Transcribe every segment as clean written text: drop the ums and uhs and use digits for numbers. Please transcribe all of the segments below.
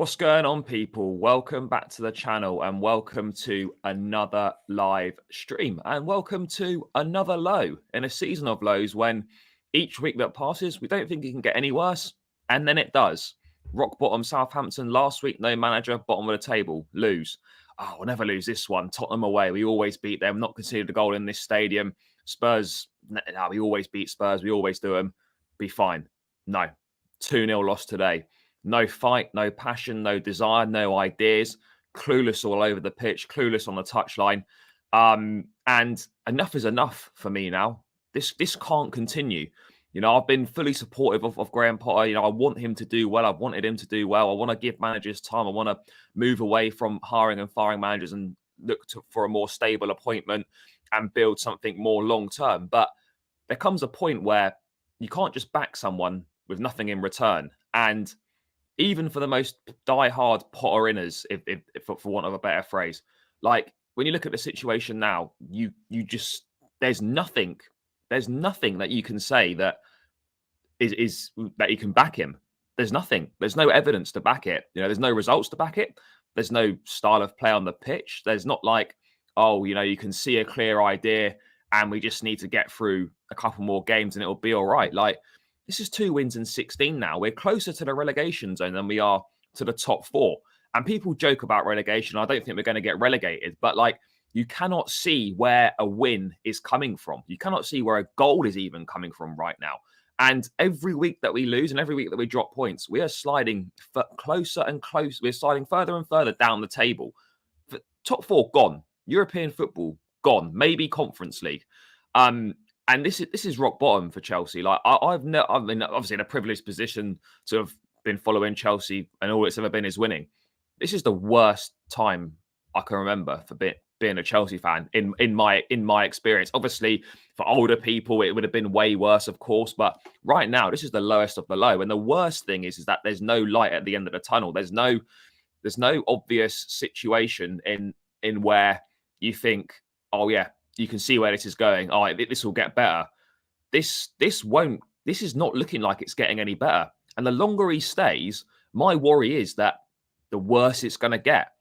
What's going on, people? Welcome back to the channel and welcome to another live stream and welcome to another low in a season of lows when each week that passes, we don't think it can get any worse. And then it does. Rock bottom Southampton last week, no manager, bottom of the table, lose. Oh, we'll never lose this one. Tottenham away, we always beat them, not conceded a goal in this stadium. Spurs, no, we always beat Spurs, we always do them. Be fine. No, 2-0 loss today. No fight, no passion, no desire, no ideas. Clueless all over the pitch, clueless on the touchline. And enough is enough for me now. This can't continue. You know, I've been fully supportive of Graham Potter. You know, I want him to do well. I've wanted him to do well. I want to give managers time. I want to move away from hiring and firing managers and look for a more stable appointment and build something more long-term. But there comes a point where you can't just back someone with nothing in return. And even for the most die-hard Potter-inners, if for want of a better phrase, like when you look at the situation now, you just there's nothing that you can say that is that you can back him. There's nothing. There's no evidence to back it. You know, there's no results to back it. There's no style of play on the pitch. There's not like, oh, you know, you can see a clear idea and we just need to get through a couple more games and it'll be all right. Like, this is 2 wins in 16 now. We're closer to the relegation zone than we are to the top 4. And people joke about relegation. I don't think we're going to get relegated. But, like, you cannot see where a win is coming from. You cannot see where a goal is even coming from right now. And every week that we lose and every week that we drop points, we are sliding closer and closer. We're sliding further and further down the table. Top 4 gone. European football gone. Maybe Conference League. And this is rock bottom for Chelsea. Like I've been obviously in a privileged position to have been following Chelsea, and all it's ever been is winning. This is the worst time I can remember for being a Chelsea fan in my experience. Obviously, for older people, it would have been way worse, of course. But right now, this is the lowest of the low. And the worst thing is that there's no light at the end of the tunnel. There's no obvious situation in where you think, oh yeah, you can see where this is going. Oh, this will get better. This is not looking like it's getting any better. And the longer he stays, my worry is that the worse it's going to get.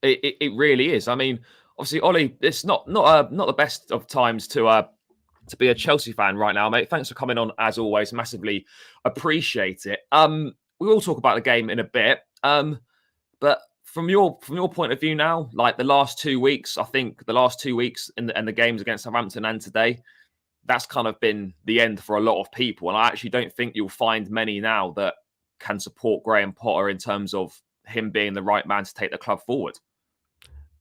It really is. I mean, obviously, Ollie, it's not the best of times to be a Chelsea fan right now, mate. Thanks for coming on as always. Massively appreciate it. We will talk about the game in a bit. But from your point of view now, like the last 2 weeks, I think the last 2 weeks and the games against Southampton and today, that's kind of been the end for a lot of people. And I actually don't think you'll find many now that can support Graham Potter in terms of him being the right man to take the club forward.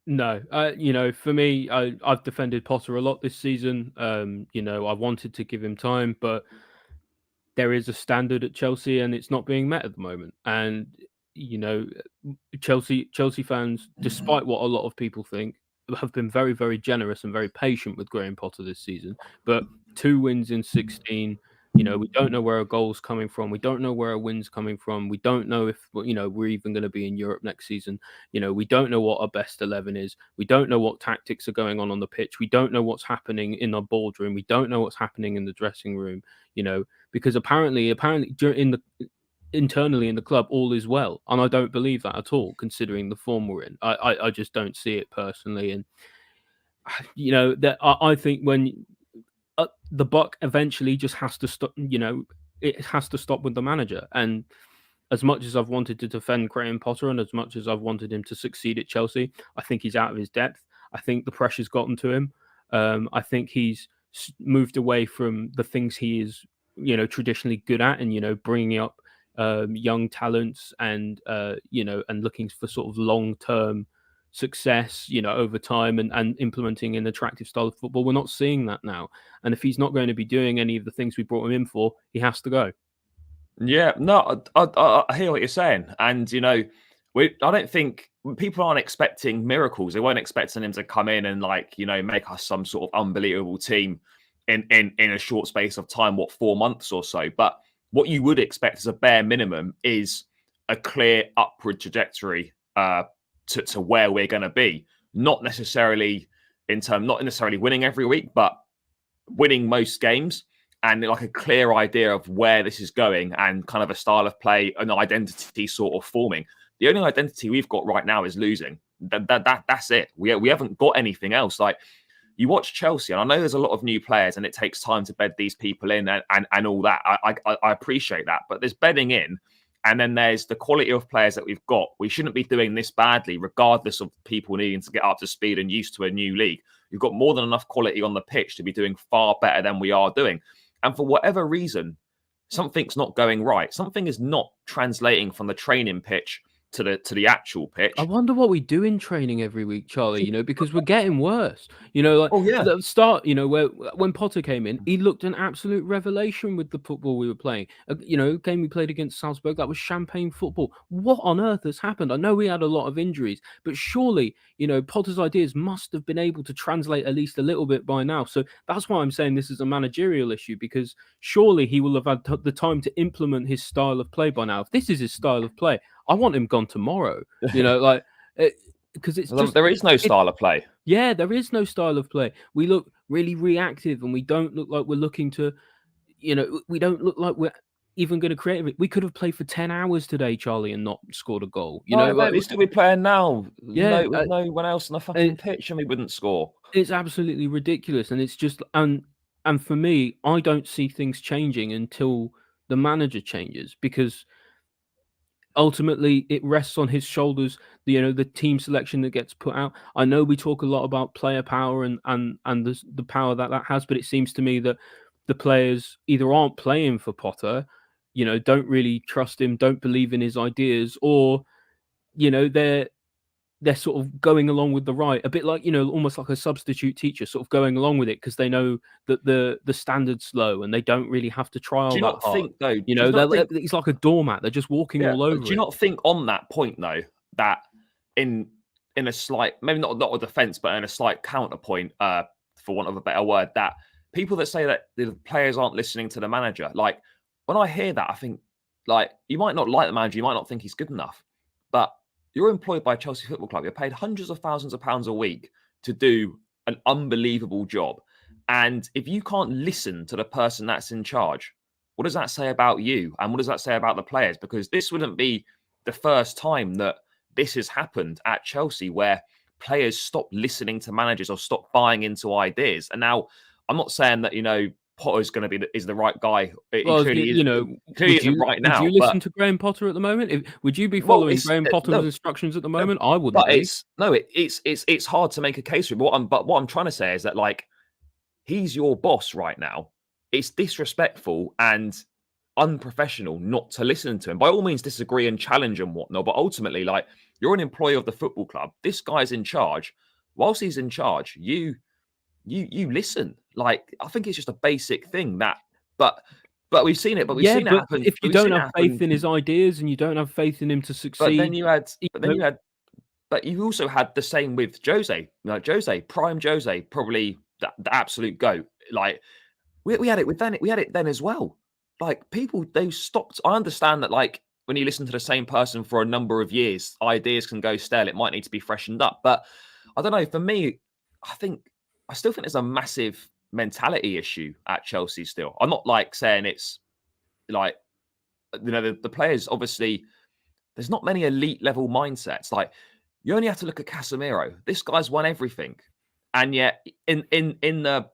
No, you know, for me, I've defended Potter a lot this season. You know, I wanted to give him time, but there is a standard at Chelsea and it's not being met at the moment. And you know, Chelsea fans, despite what a lot of people think, have been very, very generous and very patient with Graham Potter this season. But 2 wins in 16, you know, we don't know where a goal's coming from. We don't know where a win's coming from. We don't know if, you know, we're even going to be in Europe next season. You know, we don't know what our best 11 is. We don't know what tactics are going on the pitch. We don't know what's happening in our boardroom. We don't know what's happening in the dressing room, you know, because apparently internally in the club, all is well. And I don't believe that at all, considering the form we're in. I just don't see it personally. And, you know, that I think when the buck eventually just has to stop, you know, it has to stop with the manager. And as much as I've wanted to defend Graham Potter and as much as I've wanted him to succeed at Chelsea, I think he's out of his depth. I think the pressure's gotten to him. I think he's moved away from the things he is, you know, traditionally good at, and, you know, bringing up young talents and you know, and looking for sort of long-term success, you know, over time and implementing an attractive style of football. We're not seeing that now. And if he's not going to be doing any of the things we brought him in for, he has to go. Yeah, no, I hear what you're saying. And, you know, I don't think people aren't expecting miracles. They weren't expecting him to come in and, like, you know, make us some sort of unbelievable team in a short space of time, 4 months or so. But what you would expect as a bare minimum is a clear upward trajectory to where we're going to be. Not necessarily winning every week, but winning most games and like a clear idea of where this is going and kind of a style of play, an identity sort of forming. the only identity we've got right now is losing. That's it. We haven't got anything else. Like, you watch Chelsea, and I know there's a lot of new players, and it takes time to bed these people in and all that. I appreciate that, but there's bedding in, and then there's the quality of players that we've got. We shouldn't be doing this badly, regardless of people needing to get up to speed and used to a new league. You've got more than enough quality on the pitch to be doing far better than we are doing. And for whatever reason, something's not going right. Something is not translating from the training pitch to the actual pitch. I wonder what we do in training every week, Charlie, because we're getting worse. Like Oh, yeah. the start, where when Potter came in, he looked an absolute revelation with the football we were playing. Game we played against Salzburg, that was champagne football. What on earth has happened? I know we had a lot of injuries, but surely, Potter's ideas must have been able to translate at least a little bit by now. So that's why I'm saying this is a managerial issue, because surely he will have had the time to implement his style of play by now. If this is his style of play, I want him gone tomorrow, because it's just there is no style of play. Yeah, there is no style of play. We look really reactive, and we don't look like we're looking to, we don't look like we're even going to create it. We could have played for 10 hours today, Charlie, and not scored a goal. We'd still be playing now. Yeah, with no one else on the fucking pitch, and we wouldn't score. It's absolutely ridiculous, and it's just and for me, I don't see things changing until the manager changes, because ultimately it rests on his shoulders, the team selection that gets put out. I know we talk a lot about player power and the power that has, but it seems to me that the players either aren't playing for Potter, don't really trust him, don't believe in his ideas, or they're sort of going along with the right, a bit like, almost like a substitute teacher, sort of going along with it because they know that the standard's low and they don't really have to try all Do you that not hard. think, though? It's like a doormat. They're just walking all over. Do you not think on that point, though, that in a slight, maybe not a defense, but in a slight counterpoint, for want of a better word, that people that say that the players aren't listening to the manager, like, when I hear that, I think, like, you might not like the manager, you might not think he's good enough, but you're employed by Chelsea Football Club. You're paid hundreds of thousands of pounds a week to do an unbelievable job. And if you can't listen to the person that's in charge, what does that say about you? And what does that say about the players? Because this wouldn't be the first time that this has happened at Chelsea, where players stop listening to managers or stop buying into ideas. And now, I'm not saying that, Potter's going to is the right guy. He clearly isn't right now. Would you listen to Graham Potter at the moment? Would you be following Graham Potter's instructions at the moment? I wouldn't. But it's hard to make a case for it. But what I'm trying to say is that, like, he's your boss right now. It's disrespectful and unprofessional not to listen to him. By all means, disagree and challenge and whatnot. But ultimately, like, you're an employee of the football club. This guy's in charge. Whilst he's in charge, you listen. Like, I think it's just a basic thing that, but we've seen it. But we've seen it happen. If you don't have faith in his ideas and you don't have faith in him to succeed, but you also had the same with Jose. Prime Jose, probably the absolute GOAT. Like, we had it with then. We had it then as well. Like, people, they stopped. I understand that, like, when you listen to the same person for a number of years, ideas can go stale. It might need to be freshened up. But I don't know. For me, I still think there's a massive mentality issue at Chelsea still. I'm not, like, saying it's like, the players, obviously, there's not many elite level mindsets. Like, you only have to look at Casemiro. This guy's won everything. And yet in the,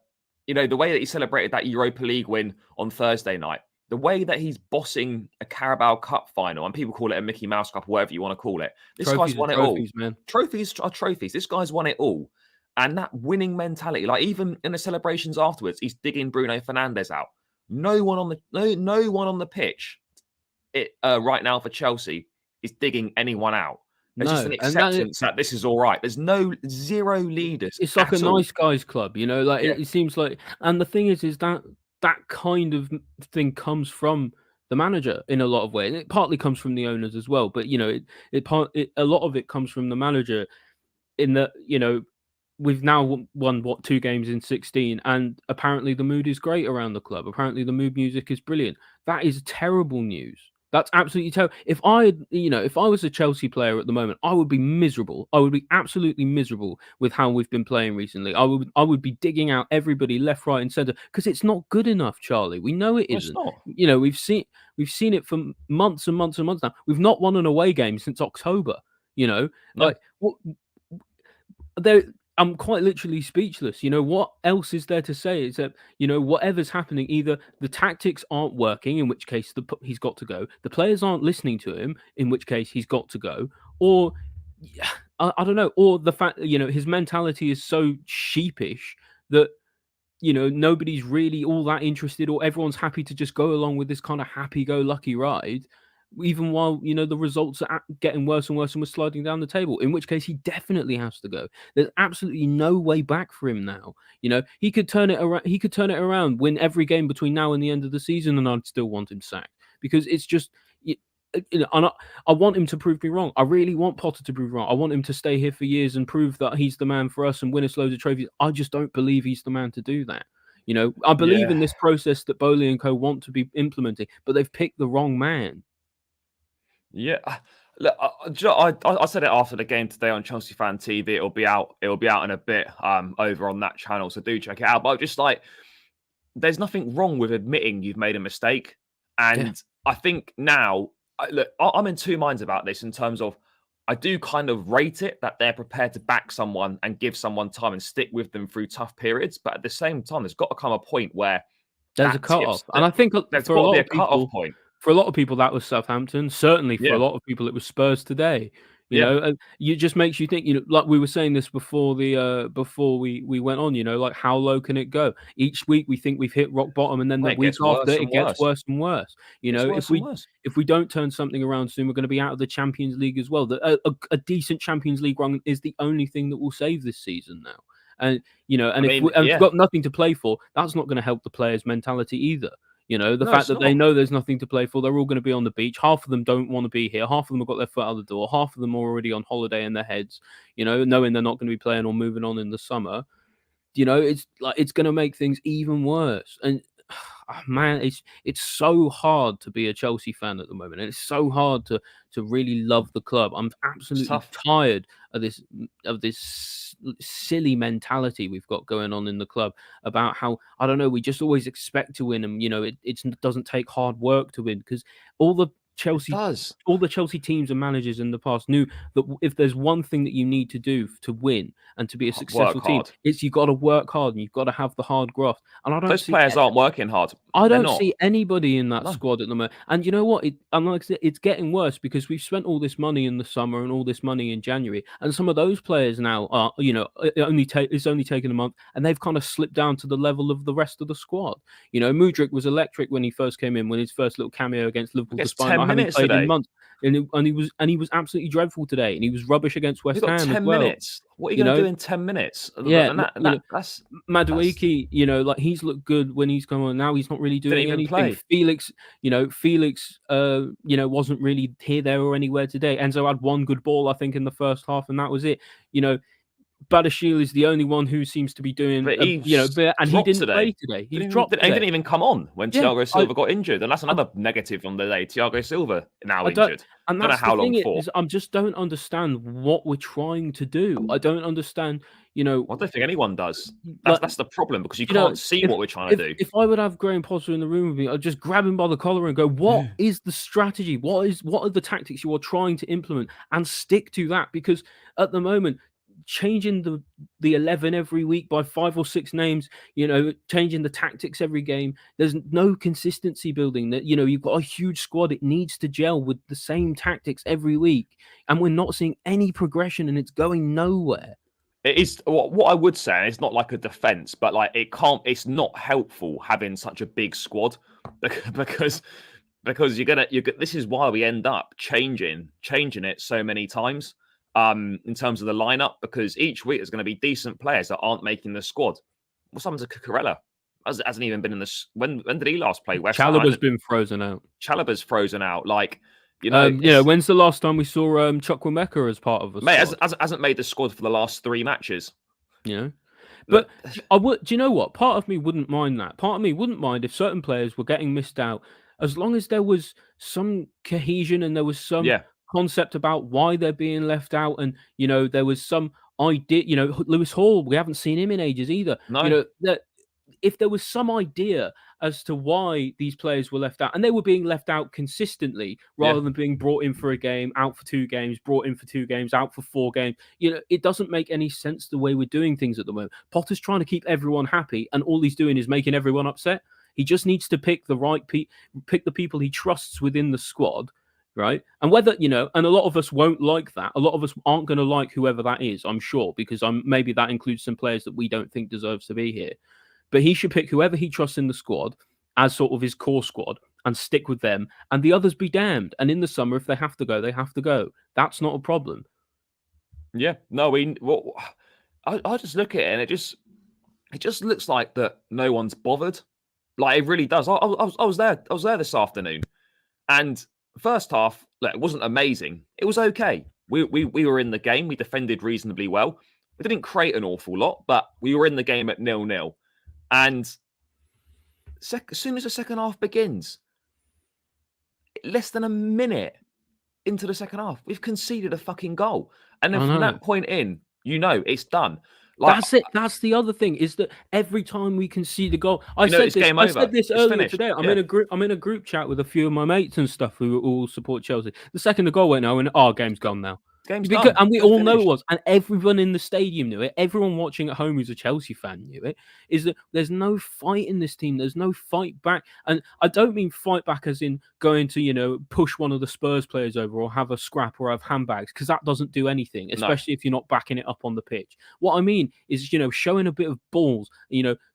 the way that he celebrated that Europa League win on Thursday night, the way that he's bossing a Carabao Cup final, and people call it a Mickey Mouse Cup, whatever you want to call it. This guy's won it all. Man. Trophies are trophies. This guy's won it all. And that winning mentality, like, even in the celebrations afterwards, he's digging Bruno Fernandes out. No one on the pitch right now for Chelsea is digging anyone out. There's just an acceptance that this is all right. There's zero leaders. It's like a nice guys club, it seems like. And the thing is that kind of thing comes from the manager in a lot of ways. It partly comes from the owners as well, but a lot of it comes from the manager. In that, we've now won 2 games in 16, and apparently the mood is great around the club. Apparently the mood music is brilliant. That is terrible news. That's absolutely terrible. If I was a Chelsea player at the moment, I would be miserable. I would be absolutely miserable with how we've been playing recently. I would be digging out everybody left, right, and centre because it's not good enough, Charlie. We know it No, it's isn't. not. We've seen it for months and months and months now. We've not won an away game since October. You know, No. like what there I'm quite literally speechless. What else is there to say except, whatever's happening, either the tactics aren't working, in which case he's got to go, the players aren't listening to him, in which case he's got to go, or I don't know, or the fact his mentality is so sheepish that nobody's really all that interested, or everyone's happy to just go along with this kind of happy-go-lucky ride, even while the results are getting worse and worse, and we're sliding down the table. In which case, he definitely has to go. There's absolutely no way back for him now. He could turn it around. He could turn it around, win every game between now and the end of the season, and I'd still want him sacked because it's just. I want him to prove me wrong. I really want Potter to prove wrong. I want him to stay here for years and prove that he's the man for us and win us loads of trophies. I just don't believe he's the man to do that. I believe in Yeah. this process that Boehly and co want to be implementing, but they've picked the wrong man. Yeah. Look, I said it after the game today on Chelsea Fan TV. It'll be out. It'll be out in a bit. Over on that channel. So do check it out. But I'm just like, there's nothing wrong with admitting you've made a mistake. Yeah, And I think now, look, I'm in two minds about this in terms of I do kind of rate it that they're prepared to back someone and give someone time and stick with them through tough periods. But at the same time, there's got to come a point where there's a that cut off, tips and that I think there's for a got to be lot a of cut-off people, point. that was Southampton. Certainly, for a Yeah. lot of people, it was Spurs today. Yeah. And it just makes you think. Like we were saying this before we went on. Like how low can it go? Each week we think we've hit rock bottom, and then the Mate, it week gets after worse it and gets worse. worse and worse. Gets If worse and we worse. if we don't turn something around soon, we're going to be out of the Champions League as well. A decent Champions League run is the only thing that will save this season now. And I if mean, we've yeah. got nothing to play for, that's not going to help the players' mentality either. The No, fact it's that they not. know there's nothing to play for, they're all going to be on the beach. Half of them don't want to be here. Half of them have got their foot out the door. Half of them are already on holiday in their heads, knowing they're not going to be playing or moving on in the summer. It's like it's going to make things even worse. And man, it's so hard to be a Chelsea fan at the moment, and it's so hard to really love the club. I'm It's absolutely tough. tired of this silly mentality we've got going on in the club about how I don't know. We just always expect to win, and it doesn't take hard work to win because all the It Chelsea. does. All the Chelsea teams and managers in the past knew that if there's one thing that you need to do to win and to be a Work successful team, hard. it's you've got to work hard and you've got to have the hard graft. And Those players aren't working hard. I They're don't not. see anybody in that No. squad at the moment. And you know what? And like I said, it's getting worse because we've spent all this money in the summer and all this money in January, and some of those players now are, it's only taken a month, and they've kind of slipped down to the level of the rest of the squad. Mudryk was electric when he first came in, when his first little cameo against He Liverpool, gets despite 10 not having minutes played in today. months, and he was absolutely dreadful today, and he was rubbish against You've West got Ham as 10 well. minutes. What are you You going to know, do in 10 minutes? yeah, And that's Madueke, like he's looked good when he's come on. Now he's not really didn't doing even anything. play. Felix, wasn't really here, there, or anywhere today. Enzo had one good ball, I think, in the first half, and that was it. Badashil is the only one who seems to be doing, But he and he dropped didn't play today. today. He's Didn't even, dropped he today. didn't even come on when Yeah, Thiago Silva got injured. And that's I, another negative on the day. Thiago Silva now I don't, injured. and Don't know that's the how long thing for. is, I just don't understand what we're trying to do. I don't understand, I don't think anyone does. like. That's the problem because you You know, can't see if what we're trying if to do. if I would have Graham Potter in the room with me, I'd just grab him by the collar and go, "What is the strategy? What are the tactics you are trying to implement?" And stick to that because at the moment, changing the 11 every week by 5 or 6 names, changing the tactics every game. There's no consistency building. That you've got a huge squad. It needs to gel with the same tactics every week, and we're not seeing any progression, and it's going nowhere. It is what I would say. And it's not like a defense, but like it can't. It's not helpful having such a big squad because This is why we end up changing it so many times. In terms of the lineup, because each week there's going to be decent players that aren't making the squad. What's happened to Cucurella? Hasn't even been in this. When did he last play? West Ham. Chalobah's been wrozen out. Chalobah's frozen out. Like it's, When's the last time we saw Chukwuemeka as part of a mate squad? hasn't made the squad for the last 3 matches. But I would. Do you know what? Part of me wouldn't mind that. Part of me wouldn't mind if certain players were getting missed out as long as there was some cohesion and there was some Yeah, concept about why they're being left out, and there was some idea. Lewis Hall, we haven't seen him in ages either. no, That if there was some idea as to why these players were left out, and they were being left out consistently yeah, rather than being brought in for a game, out for 2 games, brought in for 2 games, out for 4 games. It doesn't make any sense the way we're doing things at the moment. Potter's trying to keep everyone happy, and all he's doing is making everyone upset. He just needs to pick the right pick the people he trusts within the squad, right? And whether and a lot of us won't like that. A lot of us aren't going to like whoever that is, I'm sure, because maybe that includes some players that we don't think deserves to be here. But he should pick whoever he trusts in the squad as sort of his core squad and stick with them, and the others be damned. And in the summer, if they have to go, they have to go. That's not a problem. yeah. No, I just look at it and it just looks like that no one's bothered. Like it really does. I was there. I was there this afternoon, and first half, look, it wasn't amazing. It was okay. We were in the game. We defended reasonably well. We didn't create an awful lot, but we were in the game at 0-0. And as soon as the second half begins, less than a minute into the second half, we've conceded a fucking goal. And then I from know. that point in, it's done. Like, That's it. That's the other thing, is that every time we concede a goal, it's game over. I said this It's earlier finished. today. Yeah. I'm in a group chat with a few of my mates and stuff who all support Chelsea. The second the goal went out, and game's gone now. Game's Because, done. and we Game all know it finished. was, and everyone in the stadium knew it. Everyone watching at home who's a Chelsea fan knew it. Is that there's no fight in this team? There's no fight back, and I don't mean fight back as in going to push one of the Spurs players over or have a scrap or have handbags, because that doesn't do anything, especially if you're not backing it up on the pitch. What I mean is showing a bit of balls,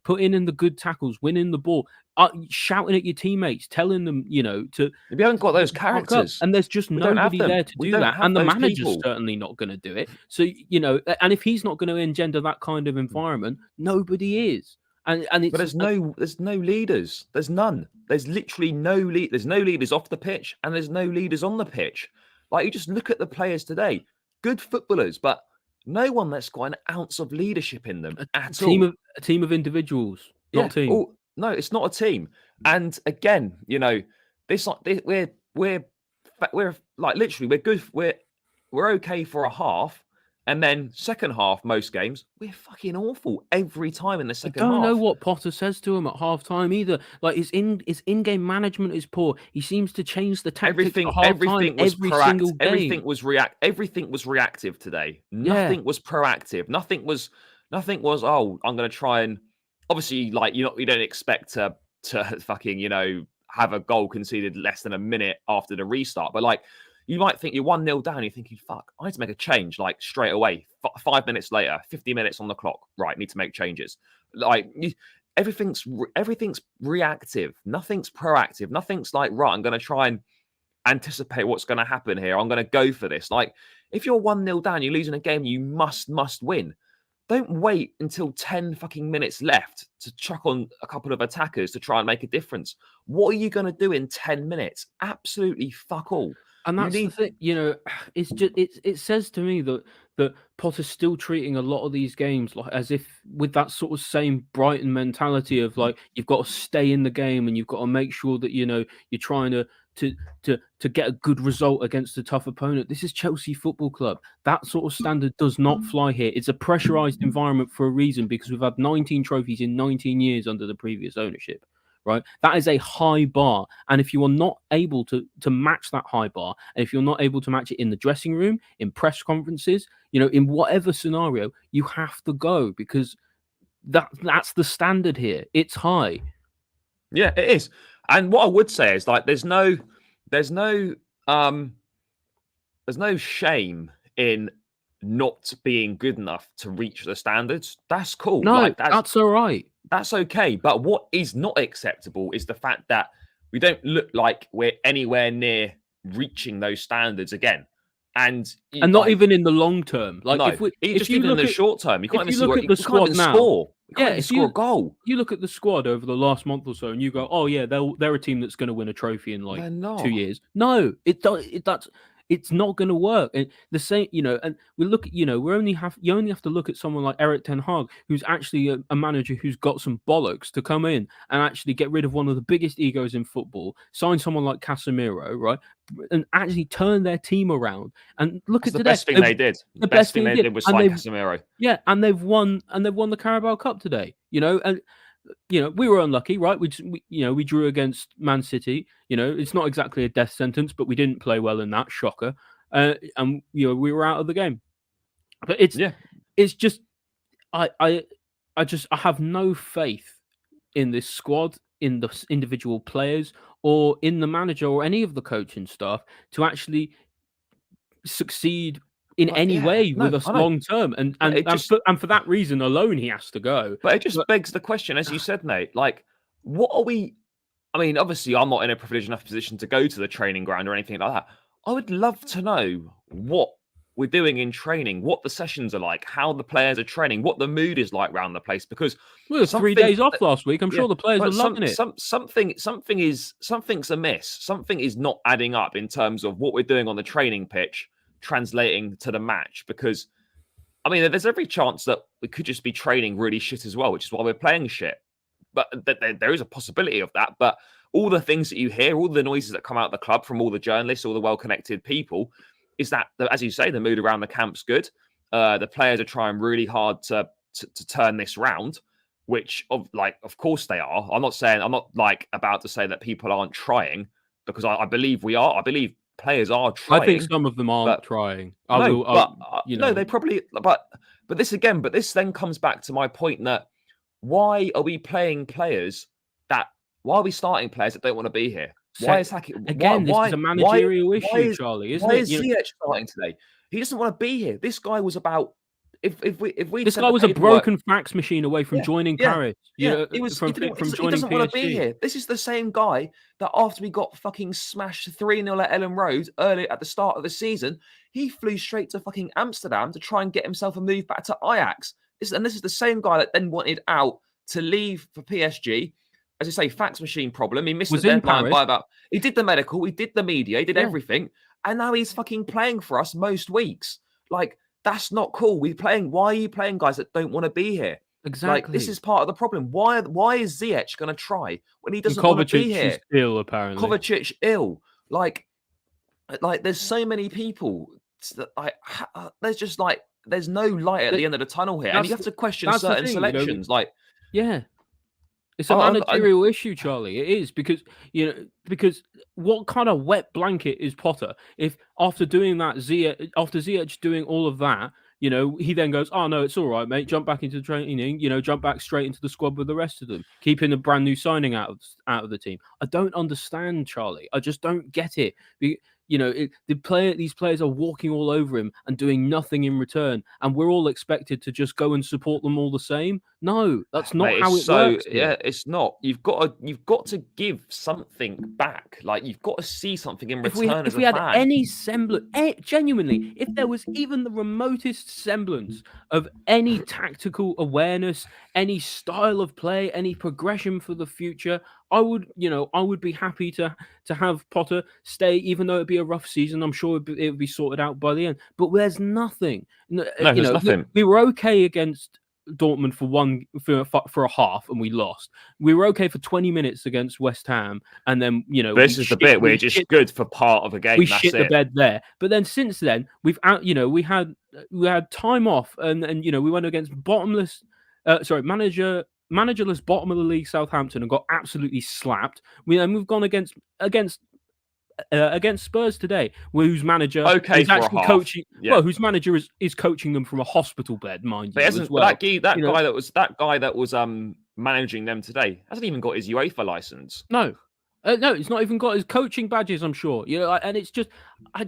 putting in the good tackles, winning the ball. Shouting at your teammates, telling them, to We haven't got those fuck up. characters. And there's just We don't have nobody them. there to We do don't that. have And the those manager's people. certainly not going to do it. So, and if he's not going to engender that kind of environment, nobody is. And But it's there's no leaders. There's none. There's literally no lead. There's no leaders off the pitch, and there's no leaders on the pitch. Like, you just look at the players today, good footballers, but no one that's got an ounce of leadership in them at all. a team of individuals, not Yeah. a team. Oh no, it's not a team. And again, we're like literally we're good. We're okay for a half, and then second half, most games we're fucking awful every time in the I second don't know half. what Potter says to him at half time either. Like his in-game management is poor. He seems to change the tactics at half time every single game. Everything was reactive today. Yeah. Nothing was proactive. Nothing was. Oh, I'm going to try and obviously like you don't expect to fucking have a goal conceded less than a minute after the restart, but like you might think you're 1-0 down. You're thinking, fuck, I need to make a change like straight away. 5 minutes later, 50 minutes on the clock. Right, need to make changes. Like everything's reactive. Nothing's proactive. Nothing's like, right, I'm going to try and anticipate what's going to happen here. I'm going to go for this. Like if you're 1-0 down, you're losing a game, you must win. Don't wait until 10 fucking minutes left to chuck on a couple of attackers to try and make a difference. What are you going to do in 10 minutes? Absolutely fuck all. And that's the thing, it's just it says to me that Potter's still treating a lot of these games like as if with that sort of same Brighton mentality of like you've got to stay in the game and you've got to make sure that you're trying to get a good result against a tough opponent. This is Chelsea Football Club. That sort of standard does not fly here. It's a pressurized environment for a reason, because we've had 19 trophies in 19 years under the previous ownership. Right, that is a high bar, and if you are not able to match that high bar, and if you're not able to match it in the dressing room, in press conferences, in whatever scenario, you have to go, because that's the standard here. It's high. Yeah, it is. And what I would say is like there's no shame in not being good enough to reach the standards. That's cool. No, like, that's all right. That's okay. But what is not acceptable is the fact that we don't look like we're anywhere near reaching those standards again. And not even in the long term. Like no, if even in the short term, you can't even look at the squad now. Score. You can't even score a goal. You look at the squad over the last month or so, and you go, "Oh yeah, they're a team that's going to win a trophy in like 2 years." No, that's It's not going to work. And the same, and we look at, you only have to look at someone like Eric Ten Hag, who's actually a manager who's got some bollocks to come in and actually get rid of one of the biggest egos in football, sign someone like Casemiro, right, and actually turn their team around. And look That's at the today. best thing they did. The The best best thing thing they he did, did was and sign they've Casemiro. yeah, and they've won the Carabao Cup today. And we were unlucky, right? We drew against Man City. It's not exactly a death sentence, but we didn't play well in that. Shocker. And we were out of the game. But Yeah, it's just I have no faith in this squad, in the individual players, or in the manager or any of the coaching staff to actually succeed in but any yeah, way with no, us I know. long term. And But and it and just for, and for that reason alone, he has to go. But it just But begs the question, as you said, Nate, like, what are we? I mean, obviously, I'm not in a privileged enough position to go to the training ground or anything like that. I would love to know what we're doing in training, what the sessions are like, how the players are training, what the mood is like around the place. Because we were three something, days off last week. I'm yeah, sure the players are but loving it. something's amiss. Something is not adding up in terms of what we're doing on the training pitch, translating to the match. Because I mean, there's every chance that we could just be training really shit as well, which is why we're playing shit. But there is a possibility of that. But all the things that you hear, all the noises that come out of the club from all the journalists, all the well-connected people, is that, as you say, the mood around the camp's good. The players are trying really hard to turn this round, which of course they are. I'm not like about to say that people aren't trying, because I believe we are. I believe players are I think trying, some of them aren't but trying. no, but You no, know, they probably. But this then comes back to my point that why are we playing players that? Why are we starting players that don't want to be here? Why is Hackett? again, this is a managerial issue, Charlie, isn't Why it? is Ziyech starting today? He doesn't want to be here. This guy was about. If we'd This sent guy the was a paperwork. broken fax machine away from Yeah, joining yeah, Paris. yeah. He was. From He joining doesn't want to be PSG. here. This is the same guy that after we got fucking smashed 3-0 at Ellen Road early at the start of the season, he flew straight to fucking Amsterdam to try and get himself a move back to Ajax. This is the same guy that then wanted out to leave for PSG. As I say, fax machine problem. He missed the Was in deadline Paris. by about. He did the medical. He did the media. He did Yeah. everything, and now he's fucking playing for us most weeks. Like, that's not cool. Why are you playing guys that don't want to be here? Like, this Exactly. is part of the problem. Why is Ziyech going to try when he And doesn't want to be Kovacic here? is ill, apparently. Kovacic ill. Like there's so many people that there's just like there's no light at the end of the tunnel here, and you have to question That's the certain thing, selections. Like, yeah. It's a I managerial issue, Charlie. It is because what kind of wet blanket is Potter? If after doing that, after Ziyech doing all of that, he then goes, "Oh no, it's all right, mate. Jump back into training. Jump back straight into the squad with the rest of them, keeping a brand new signing out of the team." I don't understand, Charlie. I just don't get it. These players are walking all over him and doing nothing in return, and we're all expected to just go and support them all the same. No, that's not mate, how it works here. it's not. You've got to give something back. Like, you've got to see something in return If as a we had fan. any semblance, genuinely, if there was even the remotest semblance of any tactical awareness, any style of play, any progression for the future, I would be happy to have Potter stay, even though it'd be a rough season. I'm sure it would be sorted out by the end. But there's nothing. No, there's nothing. We were okay against Dortmund for a half, and we lost. We were okay for 20 minutes against West Ham, and then This is the bit where it's just good for part of a game. we That's shit the it. bed there. But then since then, we had time off, and we went against managerless bottom of the league Southampton and got absolutely slapped. We've gone against Spurs today, whose manager Okay is for a actually half. coaching. Yeah. Well, whose manager is coaching them from a hospital bed, mind But you, hasn't as well. that guy that was managing them today hasn't even got his UEFA license? No, he's not even got his coaching badges. I'm sure. And it's just, I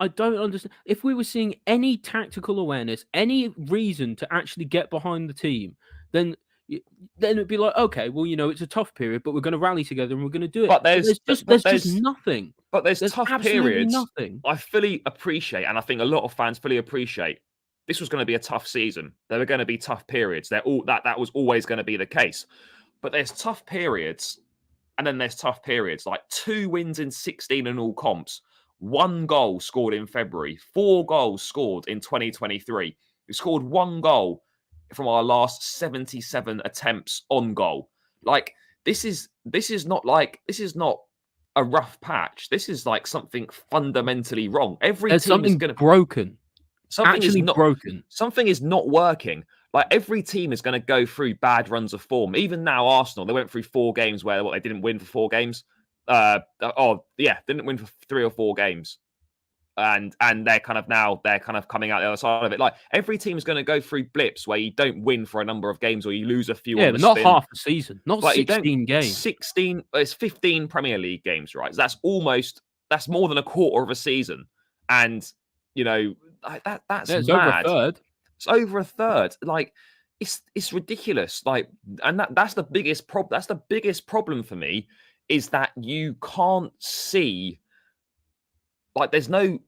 don't understand. If we were seeing any tactical awareness, any reason to actually get behind the team, then it'd be like, okay, well, it's a tough period, but we're going to rally together and we're going to do it. But there's just nothing. But there's tough periods. Nothing. I fully appreciate, and I think a lot of fans fully appreciate, this was going to be a tough season. There were going to be tough periods. That was always going to be the case. But there's tough periods, and then there's tough periods. Like 2 wins in 16 in all comps. 1 goal scored in February, 4 goals scored in 2023. We scored 1 goal from our last 77 attempts on goal. Like this is not a rough patch. This is like something fundamentally wrong. Every There's team is something going to broken, something is actually not broken. something is not working. Like every team is going to go through bad runs of form. Even now, Arsenal, they went through 4 games where they didn't win for 4 games. Didn't win for 3 or 4 games, and they're kind of coming out the other side of it. Like every team is going to go through blips where you don't win for a number of games or you lose a few Yeah, on the but not spin. half a season, not Like you don't 16 games. 16. It's 15 Premier League games, right? So that's more than a quarter of a season, and you know that's Yeah, it's over a mad. third. It's over a third. Like it's ridiculous. Like, and that's the biggest problem. That's the biggest problem for me is that you can't see. Like, there's no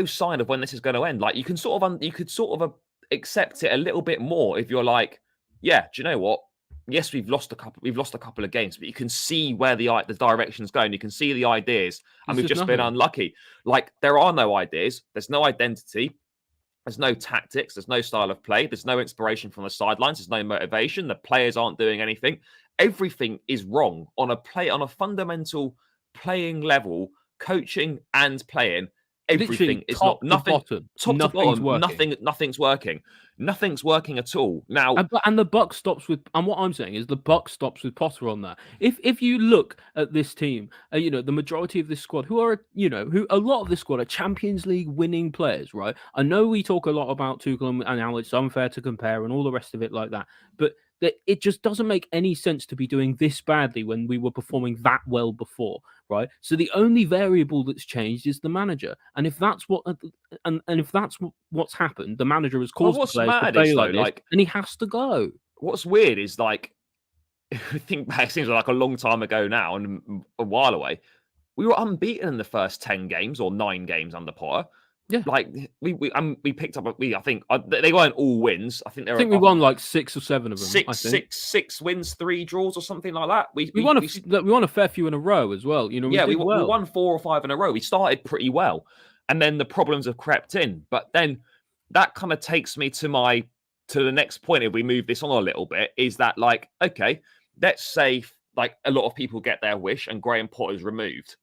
sign of when this is going to end. Like, you could sort of accept it a little bit more if you're like, yeah, do you know what? Yes, we've lost a couple of games, but you can see where the direction's going. You can see the ideas, and There's we've just just been nothing. unlucky. Like, there are no ideas. There's no identity. There's no tactics. There's no style of play. There's no inspiration from the sidelines. There's no motivation. The players aren't doing anything. Everything is wrong on a fundamental playing level, coaching and playing. Literally Everything is not top to nothing bottom, top to nothing's bottom. working. Nothing's working. Nothing's working at all. Now, And the buck stops with, and what I'm saying is the buck stops with Potter on that. If you look at this team, the majority of this squad, who a lot of this squad are Champions League winning players, right? I know we talk a lot about Tuchel and how it's unfair to compare and all the rest of it like that, but it just doesn't make any sense to be doing this badly when we were performing that well before, right? So the only variable that's changed is the manager, and if that's what's happened, the manager has well, caused the what's players to mad play is though, like this, like and he has to go. what's weird is like if we think back, it seems like a long time ago now and a while away. We were unbeaten in the first 10 games or 9 games under Potter. Yeah, Like we picked up. I think they weren't all wins. I think I there think were we won like 6 or 7 of them. I think six wins, 3 draws, or something like that. we won a fair few in a row as well. We Yeah, we did well. won 4 or 5 in a row. We started pretty well, and then the problems have crept in. But then that kind of takes me to the next point. If we move this on a little bit, is that like, okay, let's say like a lot of people get their wish and Graham Potter's removed.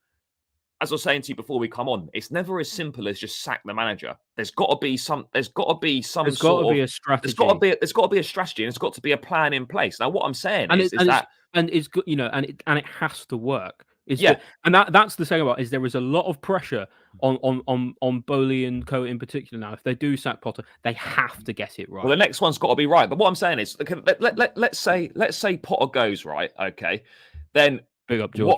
As I was saying to you before we come on, it's never as simple as just sack the manager. There's got to be some There's got to sort be of a strategy, there's got to be a strategy, and there's got to be a plan in place. Now, what I'm saying and is that it's good, and it has to work. yeah, And that's the thing about it, is there is a lot of pressure on Boehly and Co in particular now. If they do sack Potter, they have to get it well, right. the next one's got to be right. But what I'm saying is, okay, let's say Potter goes right, okay, then Big up, George.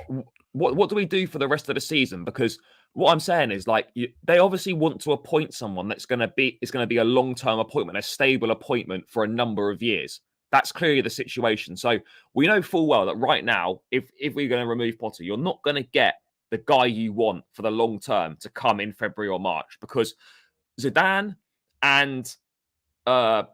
what do we do for the rest of the season? Because what I'm saying is, like, they obviously want to appoint someone that's going to be a long-term appointment, a stable appointment for a number of years. That's clearly the situation. So we know full well that right now, if we're going to remove Potter, you're not going to get the guy you want for the long term to come in February or March, because Zidane and uh,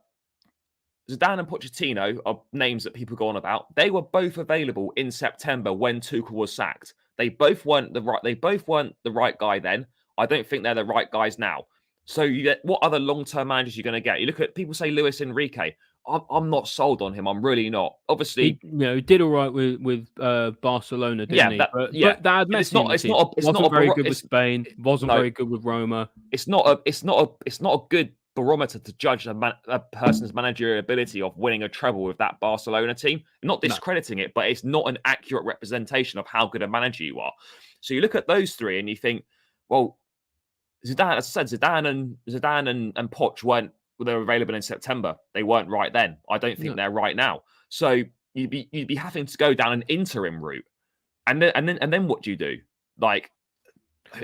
Zidane and Pochettino are names that people go on about. They were both available in September when Tuchel was sacked. They both weren't the right guy then. I don't think they're the right guys now. So you get, what other long-term managers you're going to get? You look at people say Luis Enrique. I'm not sold on him. I'm really not. Obviously, He did all right with Barcelona, didn't he? But that had Messi in the team. Wasn't very good with Spain. Wasn't very good with Roma. It's not a good barometer to judge a person's managerial ability of winning a treble with that Barcelona team. I'm not discrediting it, but it's not an accurate representation of how good a manager you are. So you look at those three and you think, well, Zidane, as I said, Zidane and Poch they were available in September. They weren't right then. I don't think they're right now. So you'd be having to go down an interim route, and then what do you do? Like,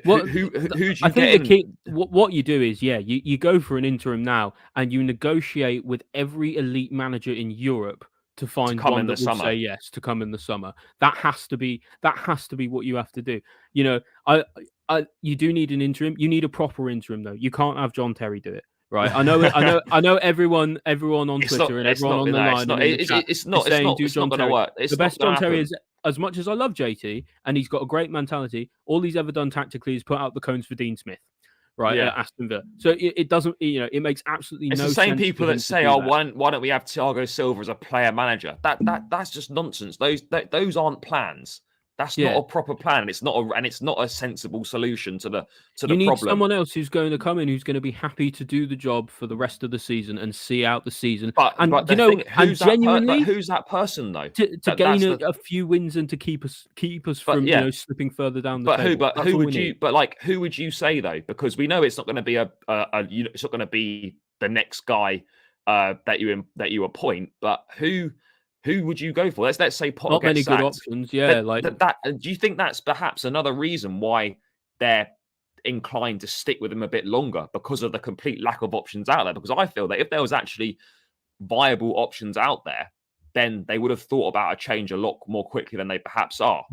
who do you I think get the key, what you do is, you go for an interim now, and you negotiate with every elite manager in Europe to find one that will say yes to come in the summer. That has to be what you have to do. You do need an interim. You need a proper interim though. You can't have John Terry do it. Right, I know. Everyone on Twitter and everyone on the line. It's not going to work. The best John Terry is as much as I love JT and he's got a great mentality, all he's ever done tactically is put out the cones for Dean Smith, right, at Yeah. Aston Villa. So it doesn't, it makes absolutely It's the no same sense for people that him to say, do "Oh, that. why don't we have Thiago Silva as a player manager?" That's just nonsense. Those aren't plans. That's not Yeah. a proper plan. It's not a sensible solution to the You need problem. someone else who's going to come in, who's going to be happy to do the job for the rest of the season and see out the season. But And the thing, and genuinely who's that person though? to gain That's the a few wins and to keep us but from yeah. slipping further down the table. But That's who all we would need. you? But like, who would you say though? Because we know it's not going to be it's not going to be the next guy that you appoint. But who would you go for? Let's say Potter Not gets many good sacked. options. Yeah, like Do you think that's perhaps another reason why they're inclined to stick with him a bit longer because of the complete lack of options out there? Because I feel that if there was actually viable options out there, then they would have thought about a change a lot more quickly than they perhaps are.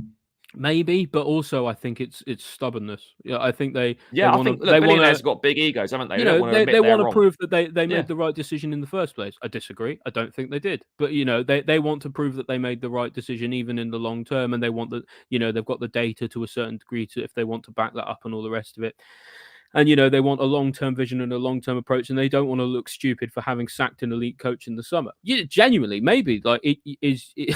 maybe, but also I think it's stubbornness. Yeah, I think they Yeah, I want to think look, billionaires have got big egos, haven't they? They don't want to admit they they're want to wrong. prove that they Yeah. made the right decision in the first place. I disagree. I don't think they did. But they want to prove that they made the right decision even in the long term, and they want that they've got the data to a certain degree to if they want to back that up and all the rest of it. And they want a long-term vision and a long-term approach, and they don't want to look stupid for having sacked an elite coach in the summer. Yeah, genuinely, maybe like it is. Do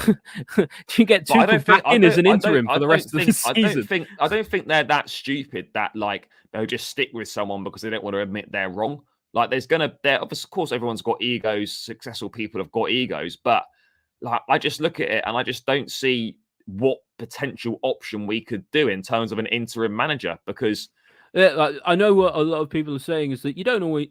you get Tuchel back in as an interim for the rest of the season? I don't think they're that stupid that like they'll just stick with someone because they don't want to admit they're wrong. Like of course everyone's got egos. Successful people have got egos, but like I just look at it and I just don't see what potential option we could do in terms of an interim manager because. Yeah, like, I know what a lot of people are saying is that you don't always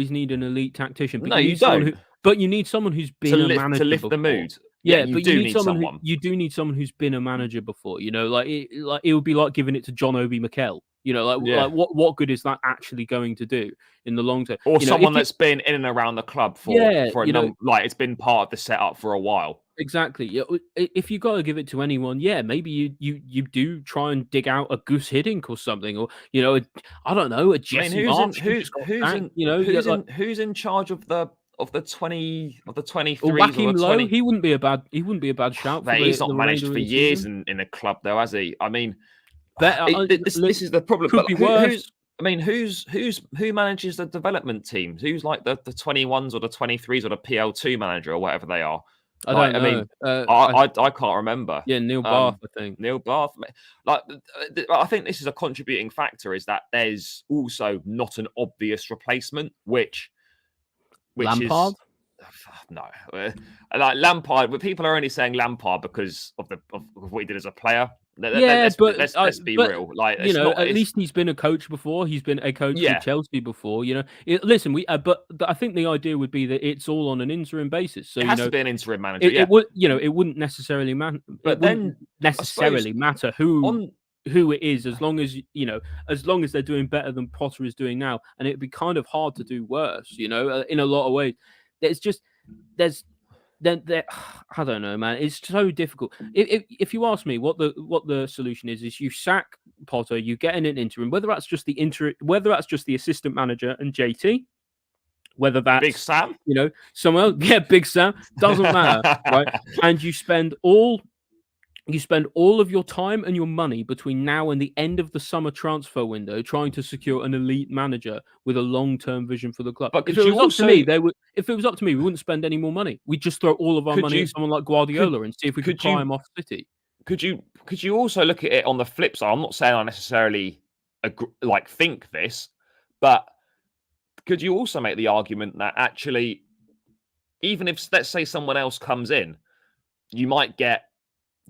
need an elite tactician, but No, you you need someone don't. you need someone who's been a To manager lift the before. mood. Yeah, Yeah, you but you do need need someone someone. you do need someone who's been a manager before. Like it would be like giving it to John Obi Mikel. Yeah. Like what good is that actually going to do in the long term? Or If someone that's been in and around the club for yeah, a like it's been part of the setup for a while. exactly. Yeah, if you got to give it to anyone, yeah, maybe you do try and dig out a Goose Hiddink or something, or I don't know, a I mean, Jesse March who just got sacked. who's in charge of the 23s or Joachim the Low, 20? he wouldn't be a bad shout for Mate, he's the not managed remainder for of the years season. in a club though, has he? I mean, Look, this is the problem. could But be who's worse. I mean, who manages the development teams? Who's like the 21s or the 23s or the PL2 manager or whatever they are? I Like, don't I know. mean, I can't remember. Yeah, Neil Bath, I think. Neil Bath, like I think this is a contributing factor is that there's also not an obvious replacement, which Lampard. is no, like Lampard. But people are only saying Lampard because of what he did as a player. Yeah, Let's be real. Like it's not. at least he's been a coach before. He's been a coach with Yeah, Chelsea before. Listen, but I think the idea would be that it's all on an interim basis. So it has to be an interim manager. Yeah, it wouldn't necessarily matter. but then I suppose Matter who on it is, as long as as long as they're doing better than Potter is doing now, and it'd be kind of hard to do worse. In a lot of ways, there's just there's then there, I don't know, man. It's so difficult. If you ask me, what the solution is you sack Potter, you get in an interim, whether that's just whether that's just the assistant manager and JT, whether that's Big Sam, someone else, yeah, Big Sam, doesn't matter, right? And you spend all of your time and your money between now and the end of the summer transfer window trying to secure an elite manager with a long-term vision for the club. but If it was up to me, we wouldn't spend any more money. We'd just throw all of our money at someone like Guardiola and see if we could pry him off City. Could you also look at it on the flip side? I'm not saying I necessarily think this, but could you also make the argument that actually, even if let's say someone else comes in, you might get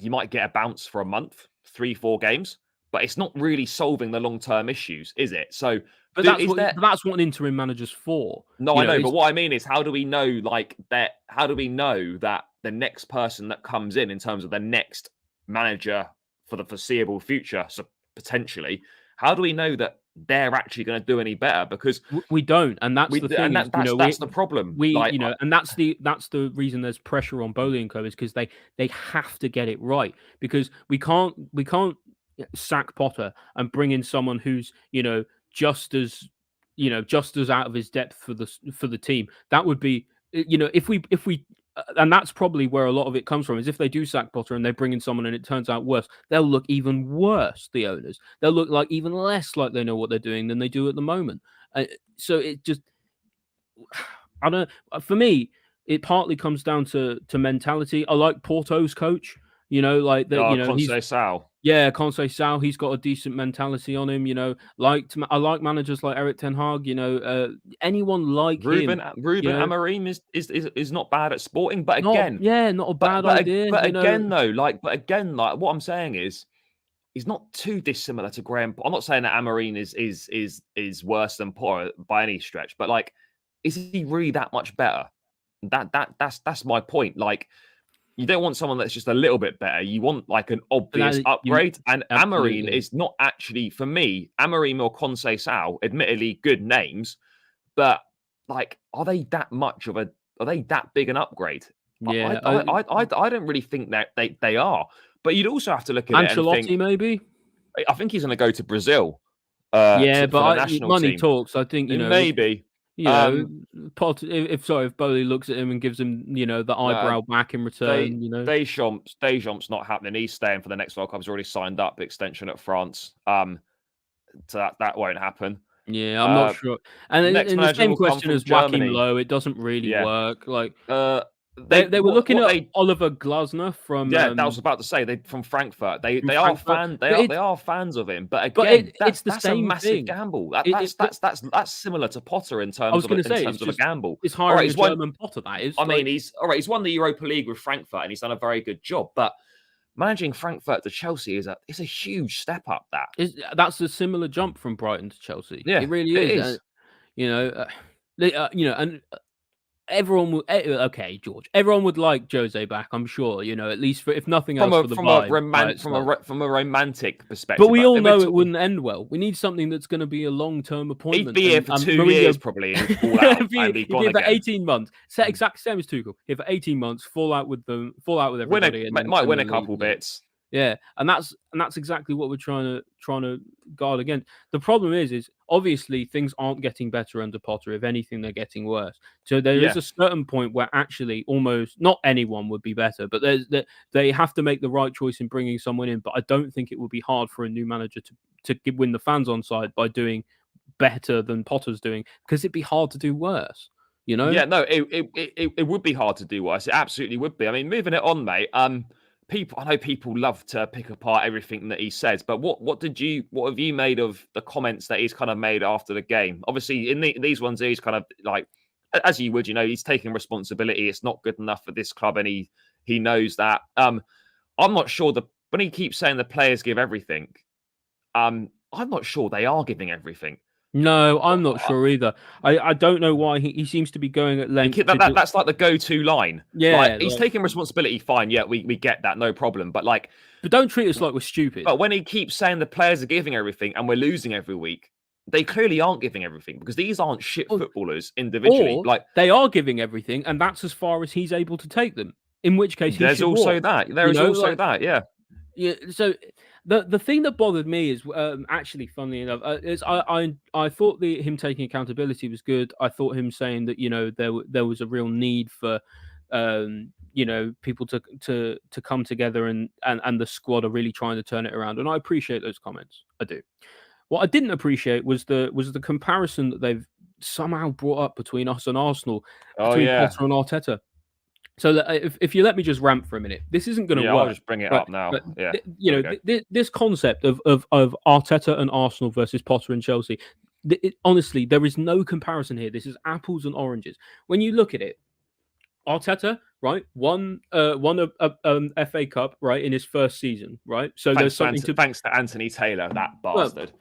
a bounce for a month, 3-4 games, but it's not really solving the long-term issues, is it? So, but that's what an interim manager's for. No, I know, but what I mean is, how do we know that? How do we know that the next person that comes in terms of the next manager for the foreseeable future, so potentially, how do we know that they're actually going to do any better? Because we don't, and that's the thing. That's the problem. And that's the reason there's pressure on Boehly and Co. is because they have to get it right, because we can't sack Potter and bring in someone who's just as out of his depth for the team. That would be if we and that's probably where a lot of it comes from. Is if they do sack Potter and they bring in someone and it turns out worse, they'll look even worse. The owners, they'll look like even less like they know what they're doing than they do at the moment. So it just, I don't. For me, it partly comes down to mentality. I like Porto's coach. Like that. He's Sal. yeah, Conseil Sal. He's got a decent mentality on him. I like managers like Eric Ten Hag. Anyone like him. Ruben Amorim is not bad at sporting, but Not again, not a bad idea. but again, like what I'm saying is, he's not too dissimilar to Graham. I'm not saying that Amorim is worse than Potter by any stretch, but like, is he really that much better? That's my point. Like, you don't want someone that's just a little bit better. You want like an obvious upgrade. And absolutely. Amorim is not actually, for me, Amorim or Conseil Sal, admittedly good names, but like, are they that big an upgrade? Yeah, I don't really think that they are. But you'd also have to look at it and Ancelotti, think, maybe. I think he's going to go to Brazil. Yeah, For the but national money team. talks. I think Maybe. Potter, if Boehly looks at him and gives him the eyebrow back in return, Deschamps not happening. He's staying for the next World Cup. He's already signed up extension at France. So that won't happen. Yeah, I'm not sure. And Next in the manager same will come question from as Joachim Germany. Low, it doesn't really work. Like they were looking at Oliver Glasner from. Yeah, that was about to say, they from Frankfurt. They are fans of him, but again, that's a massive gamble. That's similar to Potter in terms of a gamble. It's hiring a German Potter. That is. I mean, he's won the Europa League with Frankfurt, and he's done a very good job. But managing Frankfurt to Chelsea is a huge step up. That's a similar jump from Brighton to Chelsea. Yeah, it really is. And everyone would George. Everyone would like Jose back, I'm sure. At least if nothing else, from a romantic perspective. But we all know it wouldn't end well. We need something that's going to be a long-term appointment. He'd be here for 2 years, probably, and fall out and be gone again. For 18 months. Exact same as Tuchel. Here for 18 months, fall out with everybody. Might win a couple bits. Yeah, and that's exactly what we're trying to guard against. The problem is obviously things aren't getting better under Potter. If anything, they're getting worse. So there is a certain point where actually almost not anyone would be better, but they have to make the right choice in bringing someone in. But I don't think it would be hard for a new manager to win the fans on side by doing better than Potter's doing, because it'd be hard to do worse. Yeah, no, it would be hard to do worse. It absolutely would be. I mean, moving it on, mate. I know people love to pick apart everything that he says, but what have you made of the comments that he's kind of made after the game? Obviously, in these ones, he's kind of like, as you would, he's taking responsibility. It's not good enough for this club, and he knows that. I'm not sure when he keeps saying the players give everything, I'm not sure they are giving everything. No, I'm not sure either. I don't know why he seems to be going at length. That's like the go-to line. Yeah, he's taking responsibility. Fine, yeah, we get that, no problem. But don't treat us like we're stupid. But when he keeps saying the players are giving everything and we're losing every week, they clearly aren't giving everything, because these aren't shit footballers individually. They are giving everything, and that's as far as he's able to take them. In which case, there's also that. There is also that. Yeah. Yeah. So the thing that bothered me is actually, funnily enough, is I thought him taking accountability was good. I thought him saying that there was a real need for people to come together and the squad are really trying to turn it around, and I appreciate those comments. I do. What I didn't appreciate was the comparison that they've somehow brought up between us and Arsenal, between Potter and Arteta. So if you let me just rant for a minute, this isn't going to work. I'll just bring it up now. But, this concept of Arteta and Arsenal versus Potter and Chelsea, honestly, there is no comparison here. This is apples and oranges. When you look at it, Arteta, right, won a FA Cup, right, in his first season, right. So thanks to Anthony Taylor, that bastard.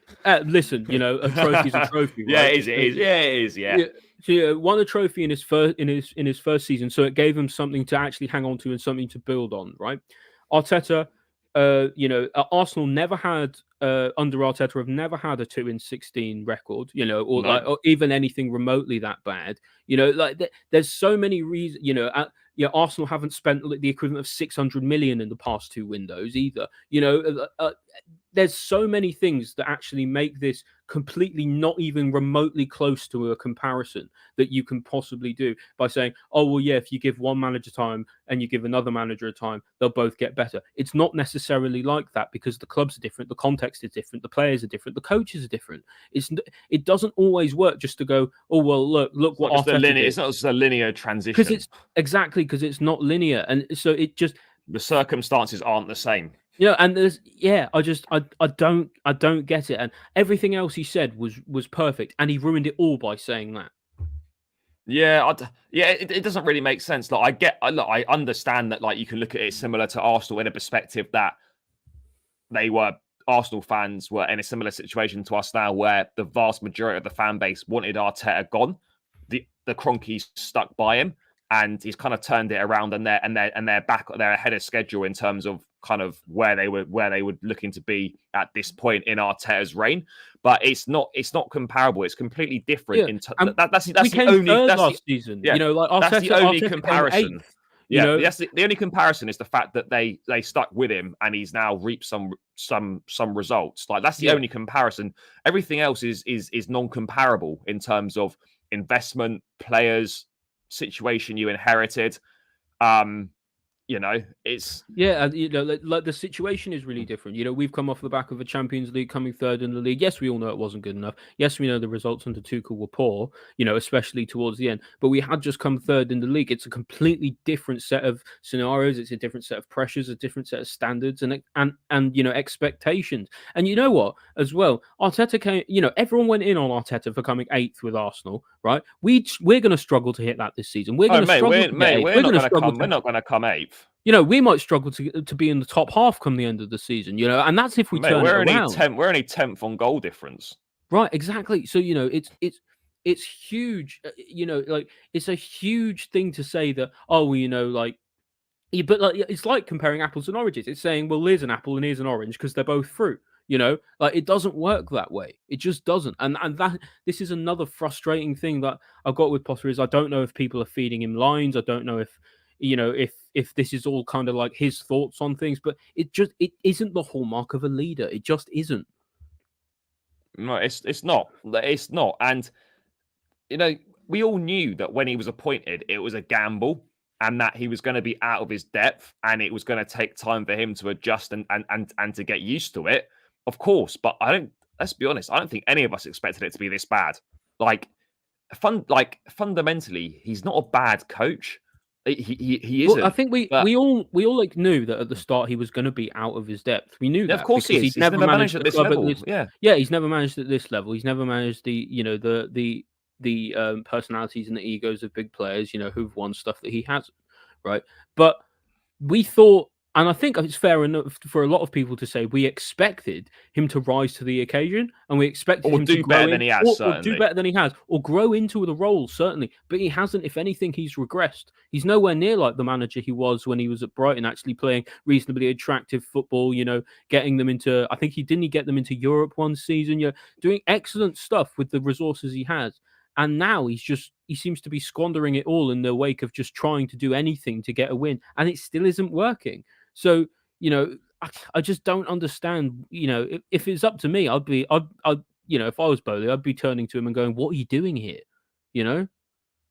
Listen, a trophy's a trophy. Right? Yeah, it is. Yeah. So won a trophy in his first season, so it gave him something to actually hang on to and something to build on, right? Arteta, Arsenal never had under Arteta have never had a 2-16 record, or even anything remotely that bad. There's so many reasons. Arsenal haven't spent the equivalent of 600 million in the past 2 windows either. There's so many things that actually make this completely not even remotely close to a comparison that you can possibly do by saying, oh, well, yeah, if you give one manager time and you give another manager a time, they'll both get better. It's not necessarily like that, because the clubs are different, the context is different, the players are different, the coaches are different. It doesn't always work just to go, oh, well, look what Arteta did. It's not just a linear Because transition. because it's not linear, and so it just, the circumstances aren't the same. and there's, I don't get it, and everything else he said was perfect, and he ruined it all by saying that. Yeah, it doesn't really make sense. Like, I understand that, like, you can look at it similar to Arsenal in a perspective that Arsenal fans were in a similar situation to us now, where the vast majority of the fan base wanted Arteta gone. The Kroenkes stuck by him, and he's kind of turned it around, and they're back, they're ahead of schedule in terms of kind of where they were looking to be at this point in Arteta's reign. But it's not comparable. It's completely different. Yeah, that's we the came only third last season. Yeah, Like that's the only Arteta comparison. Eighth, Yeah, that's the only comparison, is the fact that they stuck with him and he's now reaped some results. Like, that's the only comparison. Everything else is non-comparable in terms of investment, players, situation you inherited. It's like the situation is really different. We've come off the back of a Champions League, coming third in the league. Yes, we all know it wasn't good enough. Yes, we know the results under Tuchel were poor, especially towards the end. But we had just come third in the league. It's a completely different set of scenarios. It's a different set of pressures, a different set of standards, and expectations. And you know what? As well, Arteta came. Everyone went in on Arteta for coming 8th with Arsenal, right? We're going to struggle to hit that this season. We're going to struggle. We're not going to come 8th. We might struggle to be in the top half come the end of the season, and that's if we turn it around. We're only 10th on goal difference. Right, exactly. So, it's huge, like, it's a huge thing to say that, but it's like comparing apples and oranges. It's saying, well, here's an apple and here's an orange because they're both fruit. Like, it doesn't work that way. It just doesn't. And this is another frustrating thing that I've got with Potter, is I don't know if people are feeding him lines. I don't know if if this is all kind of like his thoughts on things, but it isn't the hallmark of a leader. It just isn't. No, it's not. It's not. And we all knew that when he was appointed, it was a gamble, and that he was going to be out of his depth, and it was going to take time for him to adjust and to get used to it. Of course, but let's be honest, I don't think any of us expected it to be this bad. Fundamentally, he's not a bad coach. He isn't. Well, I think we all like knew that at the start he was going to be out of his depth. We knew that. Of course, he is. He's never managed at this level. He's never managed at this level. He's never managed the personalities and the egos of big players, who've won stuff that he hasn't, right? But we thought, and I think it's fair enough for a lot of people to say, we expected him to rise to the occasion, and we expected him to do better than he has, or do better than he has, or grow into the role, certainly. But he hasn't. If anything, he's regressed. He's nowhere near like the manager he was when he was at Brighton, actually playing reasonably attractive football, getting them into, I think he get them into Europe one season, doing excellent stuff with the resources he has. And now he seems to be squandering it all in the wake of just trying to do anything to get a win, and it still isn't working. So, I just don't understand. If it's up to me, I'd if I was Boehly, I'd be turning to him and going, "What are you doing here?"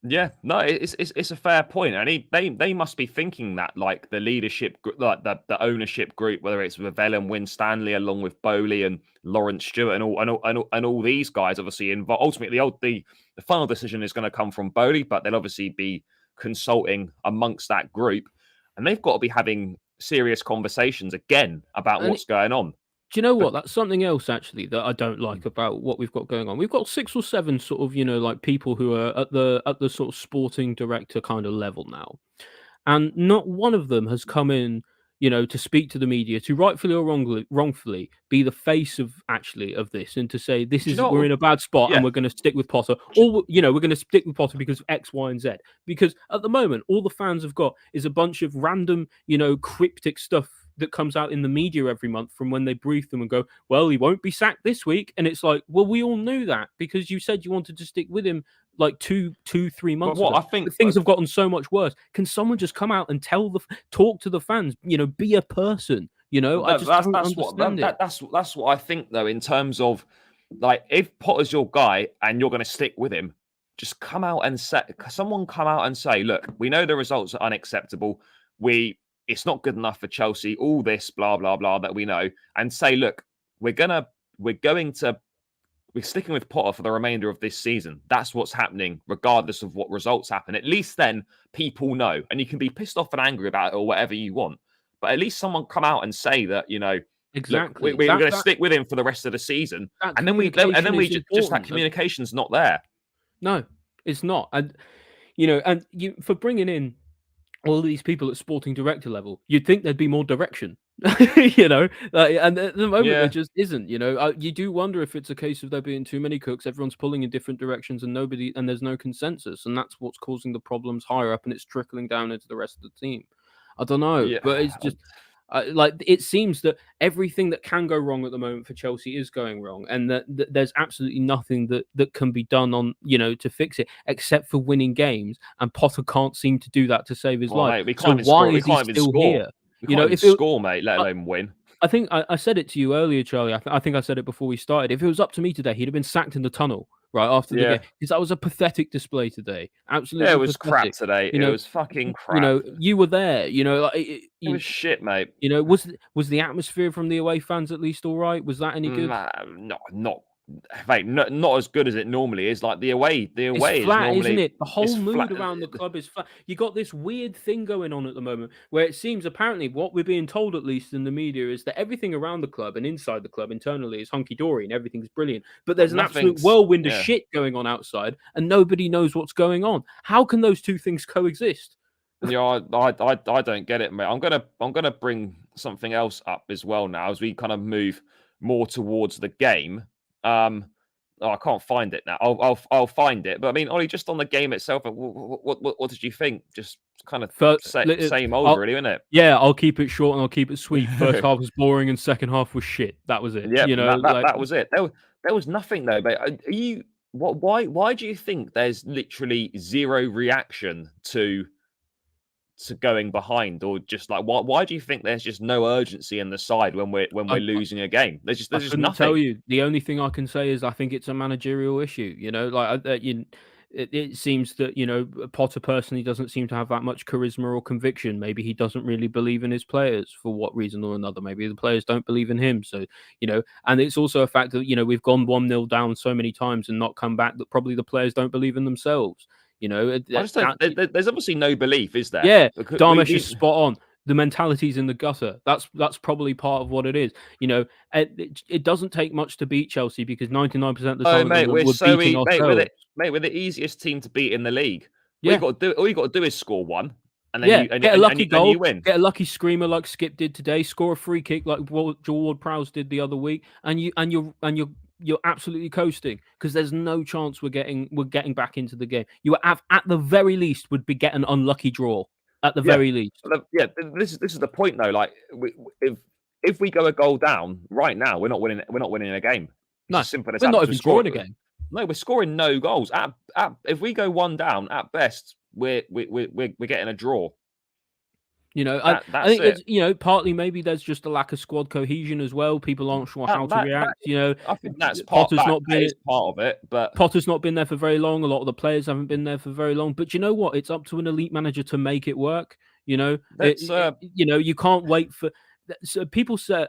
Yeah, no, it's a fair point, and they must be thinking that, like, the leadership, like the ownership group, whether it's Vavell, Winstanley, along with Boehly and Lawrence Stewart, and all these guys, obviously involved. Ultimately, the final decision is going to come from Boehly, but they'll obviously be consulting amongst that group, and they've got to be having serious conversations again about what's going on. Do you know what? That's something else actually that I don't like about what we've got going on. We've got 6 or 7 sort of, like, people who are at the sort of sporting director kind of level now, and not one of them has come in, to speak to the media, to rightfully or wrongfully be the face of this, and to say we're in a bad spot and we're going to stick with Potter, or we're going to stick with Potter because of X, Y, and Z. Because at the moment, all the fans have got is a bunch of random, cryptic stuff that comes out in the media every month from when they brief them and go, well, he won't be sacked this week. And it's like, well, we all knew that because you said you wanted to stick with him like 3 months ago. I think things have gotten so much worse. Can someone just come out and talk to the fans, be a person, I just don't understand it. That's what I think, though, in terms of like if Potter's your guy and you're going to stick with him, just come out and come out and say, look, we know the results are unacceptable. It's not good enough for Chelsea. All this blah blah blah that we know, and say, look, we're going to we're sticking with Potter for the remainder of this season. That's what's happening, regardless of what results happen. At least then people know, and you can be pissed off and angry about it or whatever you want. But at least someone come out and say that, look, Exactly. we're going to stick with him for the rest of the season, That and then communication is just that important. communication's not there. No, it's not. And for bringing in all these people at sporting director level, you'd think there'd be more direction, and at the moment there Yeah, just isn't. You do wonder if it's a case of there being too many cooks, everyone's pulling in different directions, and there's no consensus, and that's what's causing the problems higher up, and it's trickling down into the rest of the team. I don't know, yeah. but it's just it seems that everything that can go wrong at the moment for Chelsea is going wrong, and that there's absolutely nothing that can be done on to fix it except for winning games. And Potter can't seem to do that to save his Well, life. mate, we So can't even why score. We is he can't even still score. here? We You can't know, even if it, score, mate. Let I, alone win. I think I said it to you earlier, Charlie. I think I said it before we started. If it was up to me today, he'd have been sacked in the tunnel right after the game, Yeah, because that was a pathetic display today. yeah. It Absolutely was crap pathetic. today. You It know, was fucking crap. you were there. It was shit, mate. Was the atmosphere from the away fans at least all right? Was that any good? Nah, not, mate, not as good as it normally is. Like the It's away is flat, isn't normally it? The it's whole flat. mood around the club is flat. You got this weird thing going on at the moment where it seems apparently what we're being told, at least in the media, is that everything around the club and inside the club internally is hunky dory and everything's brilliant. But But there's an absolute nothing's whirlwind of yeah. shit going on outside and nobody knows what's going on. How can those two things coexist? Yeah, I don't get it, mate. I'm gonna bring something else up as well now as we kind of move more towards the game. Um, I can't find it now. I'll find it. But I mean, Ollie, just on the game itself, what did you think? Just kind of First, same old, I'll, really, isn't it? yeah, I'll keep it short and I'll keep it sweet. First half was boring and second half was shit. That was it. Yep, and that was it. There was nothing though. But are you what? Why do you think there's literally zero reaction to going behind, or just like why do you think there's just no urgency in the side when we're I, losing a game? I There's just couldn't tell nothing. you. The only thing I can say is I think it's a managerial issue. It seems that Potter personally doesn't seem to have that much charisma or conviction. Maybe he doesn't really believe in his players for what reason or another. Maybe the players don't believe in him. So and it's also a fact that we've gone 1-0 down so many times and not come back that probably the players don't believe in themselves. I just don't. There's obviously no belief, is there? Yeah, Because Darmesh is spot on. The mentality's in the gutter. That's probably part of what it is. It doesn't take much to beat Chelsea because 99% of the oh time at the mate, moment we're beating mate, with ourselves. it, mate, we're the easiest team to beat in the league. Yeah, All you got to do is score one, and then yeah. you and you, Get a lucky and goal, you win. get a lucky screamer like Skip did today, score a free kick like what Ward Prowse did the other week, and you're absolutely coasting because there's no chance we're getting back into the game. You have at the very least would be get an unlucky draw at the Yeah, very least. yeah. This is the point though. Like, if we go a goal down right now, we're not winning. We're not winning a game. It's No, as simple as we're that not because even drawing a game. no, we're scoring no goals. If we go one down, at best, we're getting a draw. I That's think it. it's partly maybe there's just a lack of squad cohesion as well. People aren't sure how to That react. I think that's Potter's not that been is part of it. But Potter's not been there for very long. A lot of the players haven't been there for very long. But you know what? It's up to an elite manager to make it work. that's You can't wait for. So people say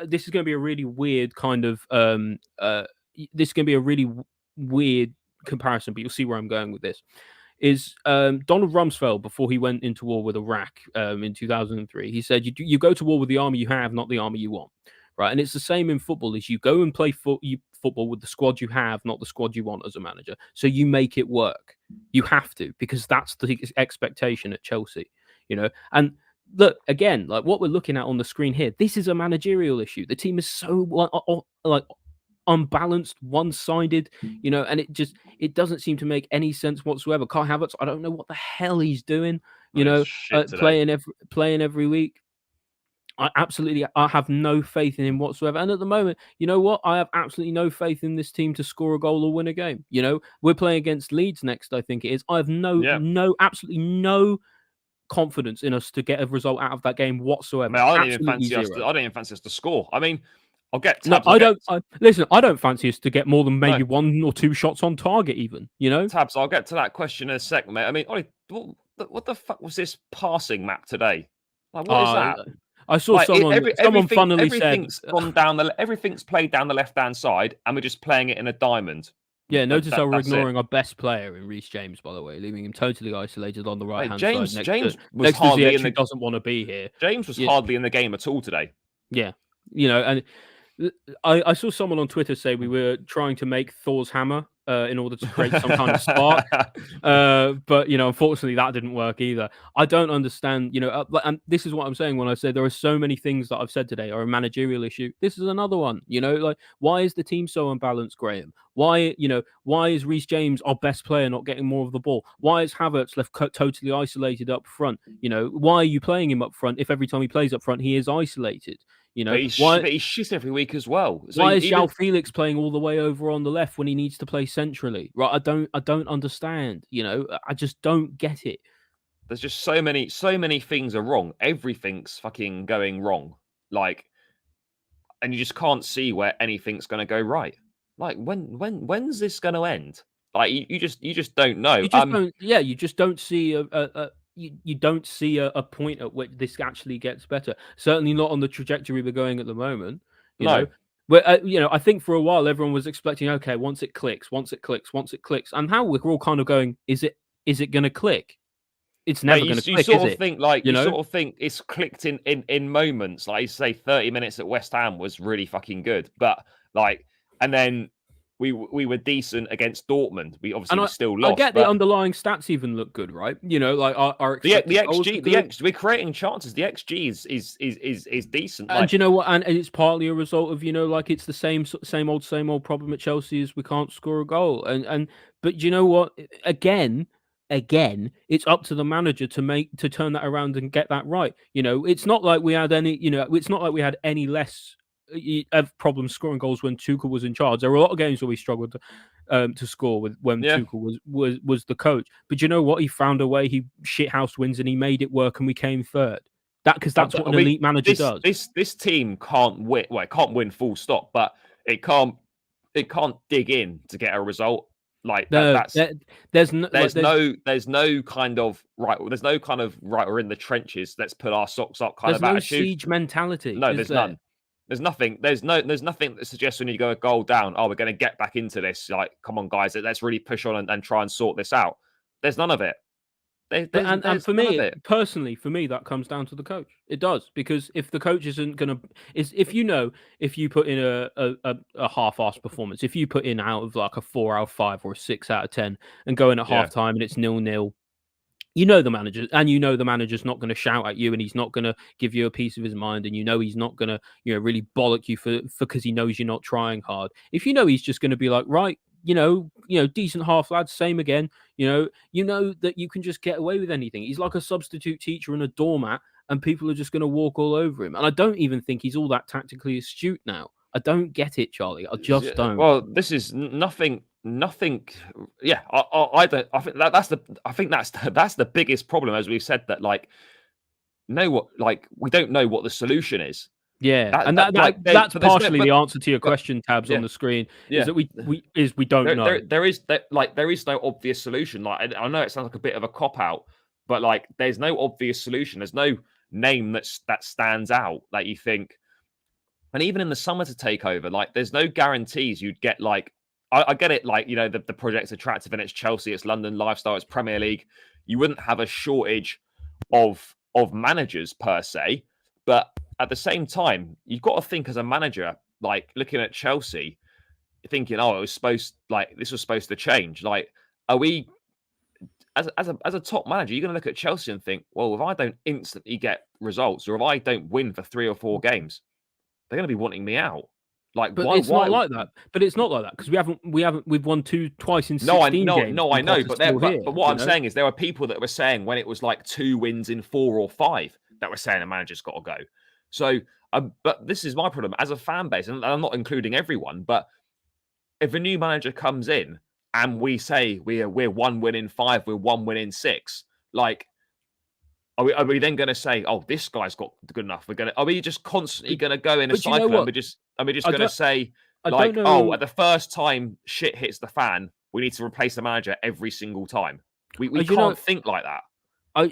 this is going to be a really weird kind of this is going to be a really weird comparison, but you'll see where I'm going with this. Is Donald Rumsfeld before he went into war with Iraq in 2003? He said, "You go to war with the army you have, not the army you want." Right, and it's the same in football. Is you go and play football with the squad you have, not the squad you want as a manager. So you make it work. You have to because that's the expectation at Chelsea. And look again, like what we're looking at on the screen here. This is a managerial issue. The team is so like unbalanced, one-sided, and it doesn't seem to make any sense whatsoever. Kai Havertz, I don't know what the hell he's doing, it's shit today. playing every week. I have no faith in him whatsoever. And at the moment, you know what? I have absolutely no faith in this team to score a goal or win a game. We're playing against Leeds next, I think it is. I have Yeah, absolutely no confidence in us to get a result out of that game whatsoever. I mean, I don't even Absolutely fancy us. zero. I don't even fancy us to score. I mean, I'll get No, tabs. I don't. Listen, I don't fancy us to get more than maybe No 1 or 2 shots on target, even. You know. tabs. I'll get to that question in a second, mate. I mean, Ollie, what the fuck was this passing map today? Like, what is Uh, that? I saw Like someone funnily said, everything's played down the left hand side, and we're just playing it in a diamond. yeah, notice how we're That's it. ignoring our best player in Reece James, by the way, leaving him totally isolated on the right Like hand side James was next to hardly in Ziyech, who the doesn't want to be here. James was Yeah, hardly in the game at all today. yeah, you know, and I saw someone on Twitter say we were trying to make Thor's hammer in order to create some kind of spark. But you know, unfortunately, that didn't work either. I don't understand. You know, and this is what I'm saying when I say there are so many things that I've said today are a managerial issue. This is another one. You know, like why is the team so unbalanced, Graham? Why is Reece James our best player not getting more of the ball? Why is Havertz left totally isolated up front? You know, why are you playing him up front if every time he plays up front he is isolated? You know, But he's shit every week as well. So why is even João Felix playing all the way over on the left when he needs to play centrally? Right, I don't understand. You know, I just don't get it. there's just so many things are wrong. Everything's fucking going wrong. Like, and you just can't see where anything's going to go right. Like, when's this going to end? Like, you just don't know. You just don't. Yeah, you just don't see you don't see a point at which this actually gets better. Certainly not on the trajectory we're going at the moment. You No, know, but you know, I think for a while everyone was expecting, okay, once it clicks, and how we're all kind of going, is it going to click? It's mate, never going to you click, is sort of it? think like You you know, sort of think it's clicked in moments. Like you say, 30 minutes at West Ham was really fucking good, but like, and then we were decent against Dortmund. and We still I lost, get the but underlying stats even look good, right? You know, like our the expected goals are XG good. we're creating chances. The XG is decent. And Like, you know what? And it's partly a result of, you know, like it's the same old problem at Chelsea is we can't score a goal. But you know what? Again, it's up to the manager to turn that around and get that right. You know, it's not like we had any. You know, it's not like we had any less of problems scoring goals when Tuchel was in charge. There were a lot of games where we struggled to score with when yeah, Tuchel was the coach. But you know what? He found a way. He shithouse wins and he made it work, and we came third. Because that's what an elite manager does. this team can't win. Well, it can't win full stop, but it can't dig in to get a result. Like that. No, there's no like There's no kind of right. There's no kind of right. We're in the trenches. Let's put our socks up kind there's of no attitude. siege mentality, No, is there's there? none. There's nothing. There's nothing that suggests when you go a goal down. Oh, we're going to get back into this. Like, come on, guys. Let's really push on and try and sort this out. There's none of it. But and There's for none of me it. personally, for me that comes down to the coach. It does because if the coach isn't gonna is if you put in a half-assed performance, if you put in out of like a 4 out of 5 or a 6 out of 10 and go in at Yeah. half time and it's 0-0, you know the manager's not going to shout at you and he's not going to give you a piece of his mind, and you know he's not going to really bollock you for because he knows you're not trying hard. If you know he's just going to be like, right, decent half lads, same again. You know that you can just get away with anything. He's like a substitute teacher and a doormat, and people are just going to walk all over him. And I don't even think he's all that tactically astute now. I don't get it, Charlie. I just Yeah, don't. well, this is nothing. Nothing. Yeah, I don't. I think that's the. I think that's the biggest problem, as we've said. That like, we don't know what the solution is. Yeah, and That like, that's but there's no. partially the answer to your But question, Tabs, on yeah, the screen, is yeah. that we don't know. There is no obvious solution. Like, I know it sounds like a bit of a cop out, but like, there's no obvious solution. There's no name that stands out that you think. And even in the summer to take over, like, there's no guarantees you'd get. Like, I get it. Like, the project's attractive and it's Chelsea, it's London lifestyle, it's Premier League. You wouldn't have a shortage of managers per se, but at the same time, you've got to think as a manager, like looking at Chelsea, thinking, oh, this was supposed to change. Like, are we as a top manager, you're going to look at Chelsea and think, well, if I don't instantly get results, or if I don't win for 3 or 4 games, they're going to be wanting me out. Like, But why? it's not Why? like that. But it's not like that because we've won twice in 16 games, No, I and know. Potter's still here. But what I'm saying is, there are people that were saying when it was like 2 wins in 4 or 5 that were saying a manager's got to go. So, but this is my problem as a fan base, and I'm not including everyone. But if a new manager comes in and we say we're 1 win in 5, we're 1 win in 6, like, Are we then going to say, oh, this guy's got good enough? Are we just constantly going to go in a But you know cycle, and what? are we just I going to don't say, I don't like, oh, know. at the first time shit hits the fan, we need to replace the manager every single time? We You know, can't think like that. I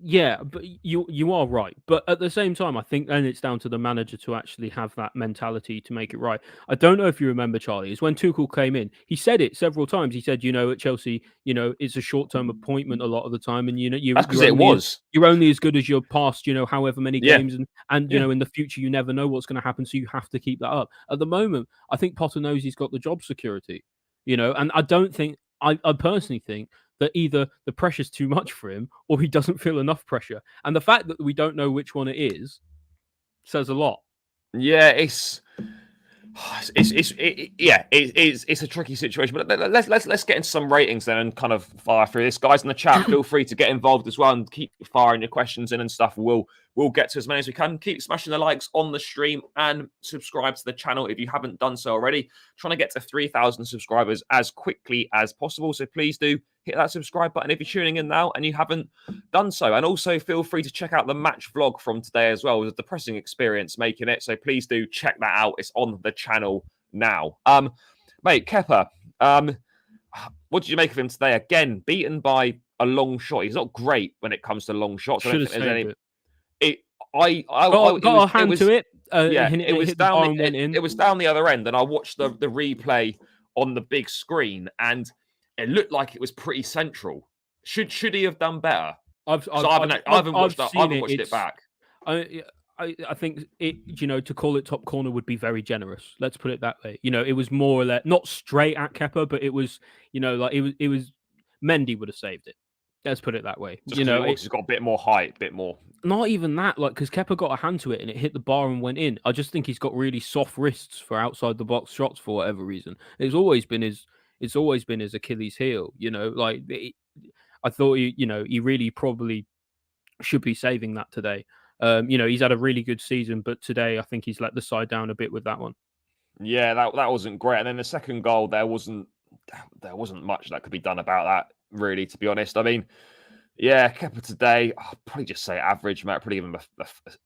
yeah, but you are right. But at the same time, I think then it's down to the manager to actually have that mentality to make it right. I don't know if you remember, Charlie, is when Tuchel came in, he said it several times. He said, at Chelsea, it's a short term appointment a lot of the time, and That's because it was. you're only as good as your past, however many Yeah, games, and yeah. in the future you never know what's going to happen, so you have to keep that up. At the moment, I think Potter knows he's got the job security, and I don't think I personally think that either the pressure's too much for him or he doesn't feel enough pressure. And the fact that we don't know which one it is says a lot. Yeah, it's a tricky situation. But let's get into some ratings then and kind of fire through this. Guys in the chat, feel free to get involved as well and keep firing your questions in and stuff. We'll get to as many as we can. Keep smashing the likes on the stream and subscribe to the channel if you haven't done so already. Trying to get to 3,000 subscribers as quickly as possible. So please do hit that subscribe button if you're tuning in now and you haven't done so. And also feel free to check out the match vlog from today as well. It was a depressing experience making it. So please do check that out. It's on the channel now. Mate, Kepa, what did you make of him today? Again, beaten by a long shot. He's not great when it comes to long shots. I don't Should have think there's saved any. it. It Got a it hand was to it. yeah, And it it was hit the down bar and went in. it was down the other end, and I watched the replay on the big screen, and it looked like it was pretty central. Should he have done better? I've I haven't watched seen it. it back. I think it, to call it top corner would be very generous. Let's put it that way. It was more or less not straight at Kepa, but it was, like it was Mendy would have saved it. Let's put it that way. Just because he's got a bit more height, a bit more. Not even that, like, because Kepa got a hand to it and it hit the bar and went in. I just think he's got really soft wrists for outside the box shots for whatever reason. It's always been his Achilles heel. I thought he really probably should be saving that today. He's had a really good season, but today I think he's let the side down a bit with that one. Yeah, that wasn't great. And then the second goal, there wasn't much that could be done about that, really, to be honest. I mean, yeah, Kepa today, I'll probably just say average, mate. I'd probably give him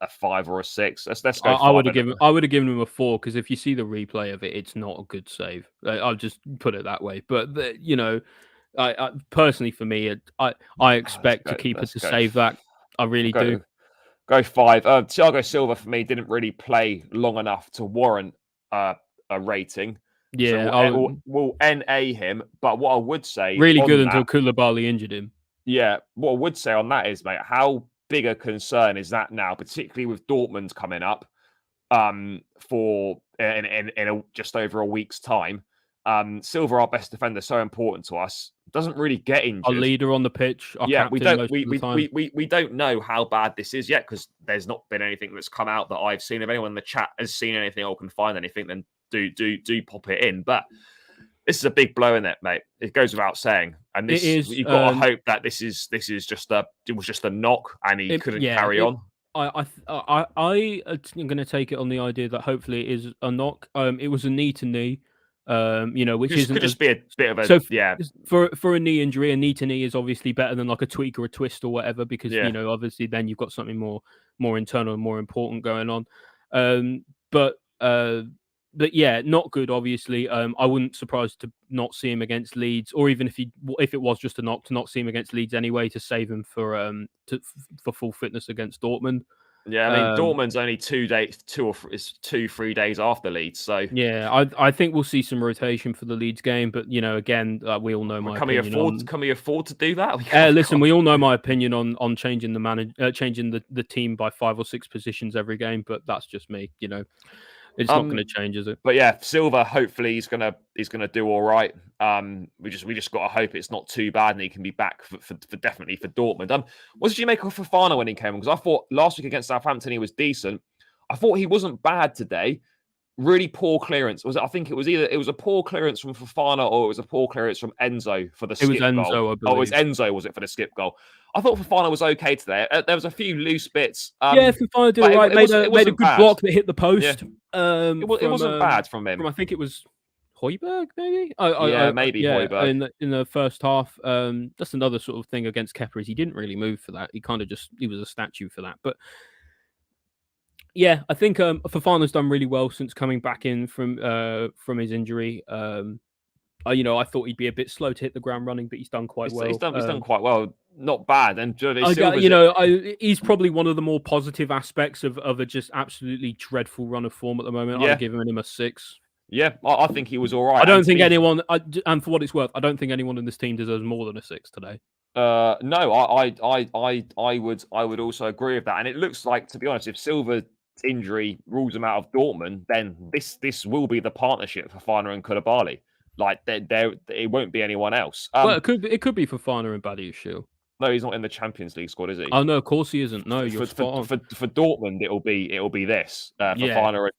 a 5 or a 6. Let's go. I would have given him a 4 because if you see the replay of it, it's not a good save. I'll just put it that way. But I personally, for me, I expect the keeper to save that. I really do. Go 5. Thiago Silva for me didn't really play long enough to warrant a rating. Yeah, so we'll NA him. But what I would say, really good until Koulibaly injured him. Yeah, what I would say on that is, mate, how big a concern is that now, particularly with Dortmund coming up for in just over a week's time. Silva, our best defender, so important to us. Doesn't really get injured. Our leader on the pitch. We don't know how bad this is yet because there's not been anything that's come out that I've seen. If anyone in the chat has seen anything or can find anything, then do pop it in. But this is a big blow in it, mate. It goes without saying. And this you've got to hope that this is just a knock and he couldn't carry on. I'm going to take it on the idea that hopefully it is a knock. It was a knee to knee. Which could just be a bit of a for a knee injury. A knee to knee is obviously better than like a tweak or a twist or whatever because obviously then you've got something more internal and more important going on. But yeah, not good. Obviously, I wouldn't surprised to not see him against Leeds, or even if it was just a knock, to not see him against Leeds anyway, to save him for full fitness against Dortmund. Yeah, I mean Dortmund's only 2-3 days after Leeds, so yeah, I think we'll see some rotation for the Leeds game, but again, we all know my opinion. Can we afford to do that? Listen, we all know my opinion on changing changing the team by 5 or 6 positions every game, but that's just me. It's not going to change, is it? But yeah, Silva, hopefully he's gonna do all right. We just got to hope it's not too bad and he can be back for definitely for Dortmund. What did you make of Fofana when he came on? Because I thought last week against Southampton he was decent. I thought he wasn't bad today. Really poor clearance. I think it was a poor clearance from Fofana or it was a poor clearance from Enzo for the skip goal. It was Enzo, I believe. Oh, it was Enzo, was it, for the skip goal? I thought Fofana was okay today. There was a few loose bits. Fofana did right. Made a good block that hit the post. Yeah. It wasn't bad from him. I think it was Højbjerg, maybe. Yeah, maybe Yeah, Højbjerg. in the first half. That's another sort of thing against Kepa is he didn't really move for that. He kind of just he was a statue for that. But yeah, I think Fofana's done really well since coming back in from his injury. I thought he'd be a bit slow to hit the ground running, but he's done quite He's well. done quite well, not bad. And Jordi I got, Silva's he's probably one of the more positive aspects of a just absolutely dreadful run of form at the moment. I'd have yeah, given him a 6. yeah. I think he was all right. I And don't to think be anyone, and for what it's worth, I don't think anyone in this team deserves more than a 6 today. no, I would also agree with that. And it looks like, to be honest, if Silva's injury rules him out of Dortmund, then this will be the partnership for Fofana and Koulibaly. Like there, it won't be anyone else. Well, it could be Fofana and Badiashile. No, he's not in the Champions League squad, is he? Oh no, of course he isn't. No, you're spot on. For Dortmund, it'll be this for Yeah, Fofana.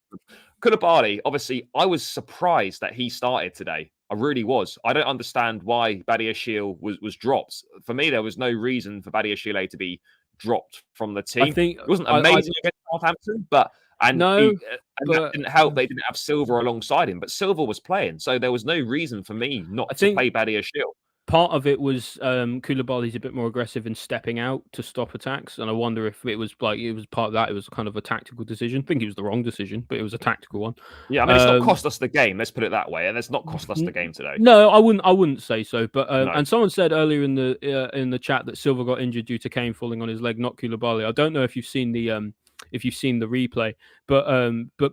Koulibaly, obviously, I was surprised that he started today. I really was. I don't understand why Badiashile was dropped. For me, there was no reason for Badiashile to be dropped from the I team. think It wasn't I amazing against Southampton, but no, that but didn't help. They didn't have Silva alongside him, but Silva was playing, so there was no reason for me I not to think play Badiashile. part of it was Koulibaly's a bit more aggressive in stepping out to stop attacks, and I wonder if it was part of that. It was kind of a tactical decision. I think it was the wrong decision, but it was a tactical one. Yeah, I mean, it's not cost us the game. Let's put it that way, and it's not cost us the game today. No, I wouldn't say so. But No. and someone said earlier in the chat that Silva got injured due to Kane falling on his leg, not Koulibaly. I don't know if you've seen the replay, but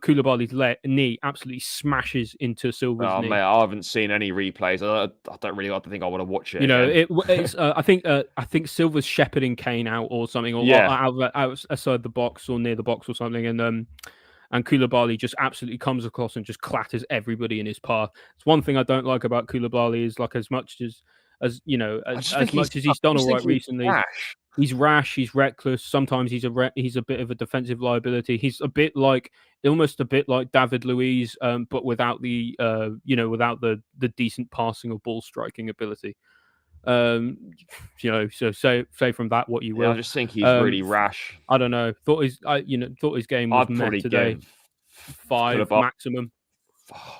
Koulibaly's knee absolutely smashes into Silva's Oh knee. mate, I haven't seen any replays. I don't think I want to watch it. It's I think Silva's shepherding Kane out or something, or Yeah. outside the box or near the box or something, and Koulibaly just absolutely comes across and just clatters everybody in his path. It's one thing I don't like about Koulibaly is like as much as he's done all right recently. Rash. He's rash. He's reckless. Sometimes he's a bit of a defensive liability. He's almost a bit like David Luiz, but without without the decent passing or ball striking ability. So say from that what you will. I just think he's really rash. I don't know. Thought his game was met today. 5 maximum.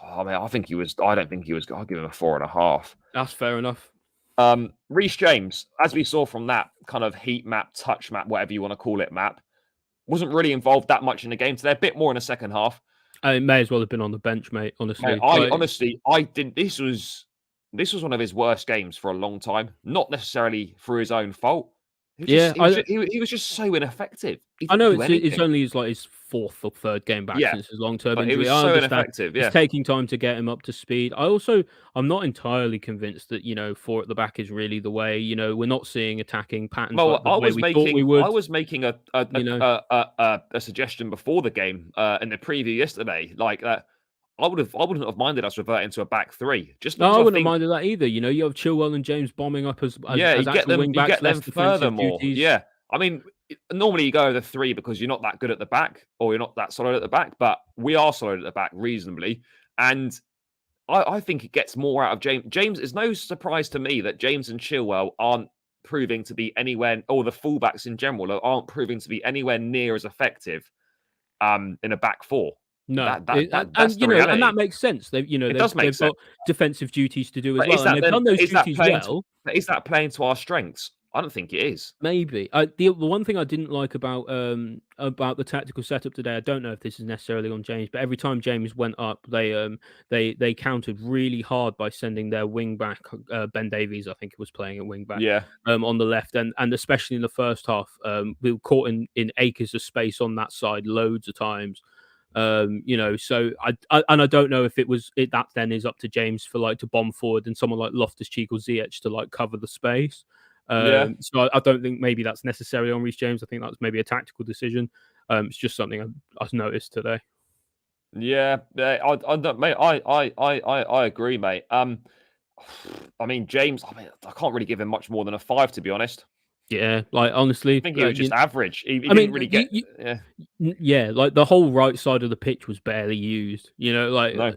I mean, I don't think he was. I'll give him a 4.5. That's fair enough. Reece James, as we saw from that kind of heat map, touch map, whatever you want to call it, map, wasn't really involved that much in the game today. A bit more in the second half. It may as well have been on the bench, mate. Honestly, I didn't. This was one of his worst games for a long time. Not necessarily through his own fault. He was just so ineffective. I know it's only his 4th or 3rd game back since his long-term injury. It was so ineffective. It's taking time to get him up to speed. I'm not entirely convinced that 4 at the back is really the way. We're not seeing attacking patterns like the way we thought we would. I was making a suggestion before the game in the preview yesterday, like that. I wouldn't have minded us reverting to a back 3. I wouldn't have minded that either. You have Chilwell and James bombing up as actual wing backs. You get them furthermore. Yeah, I mean, normally you go over 3 because you're not that good at the back or you're not that solid at the back, but we are solid at the back reasonably, and I think it gets more out of James. James is no surprise to me that James and Chilwell aren't proving to be anywhere, or the fullbacks in general aren't proving to be anywhere near as effective in a back 4. No, that's the reality. and that makes sense. They've got defensive duties to do as well, and they've done those duties well. Is that playing to our strengths? I don't think it is. Maybe. The one thing I didn't like about the tactical setup today, I don't know if this is necessarily on James, but every time James went up, they countered really hard by sending their wing back, Ben Davies, I think, was playing at wing back, on the left, and especially in the first half, we were caught in acres of space on that side loads of times. So I don't know if that then is up to James for to bomb forward and someone like Loftus-Cheek or Ziyech to cover the space. So I don't think maybe that's necessarily on Reece James. I think that's maybe a tactical decision. It's just something I've noticed today. Yeah, I agree, mate. I mean, James, I can't really give him much more than a 5, to be honest. Yeah, honestly, I think he was just average. He didn't really get. The whole right side of the pitch was barely used. No.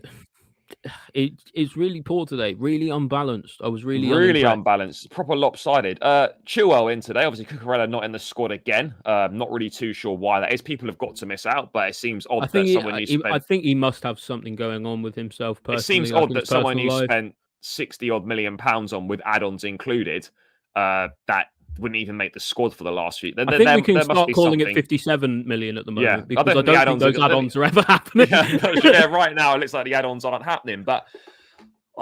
it's really poor today, really unbalanced. I was really Really unimpressed. unbalanced, proper lopsided. Chilwell in today. Obviously, Cucurella not in the squad again. Not really too sure why that is. People have got to miss out, but it seems odd that someone you I spent. think he must have something going on with himself It seems personally, like odd in his that someone personal you life. spent 60 odd million pounds on with add-ons included, that wouldn't even make the squad for the last few. There, I there, think we there can there must start be calling it something. 57 million at the Yeah, moment I because don't I think the don't think add-ons are. those add-ons are ever happening. Yeah, yeah. Right now, it looks like the add-ons aren't happening. But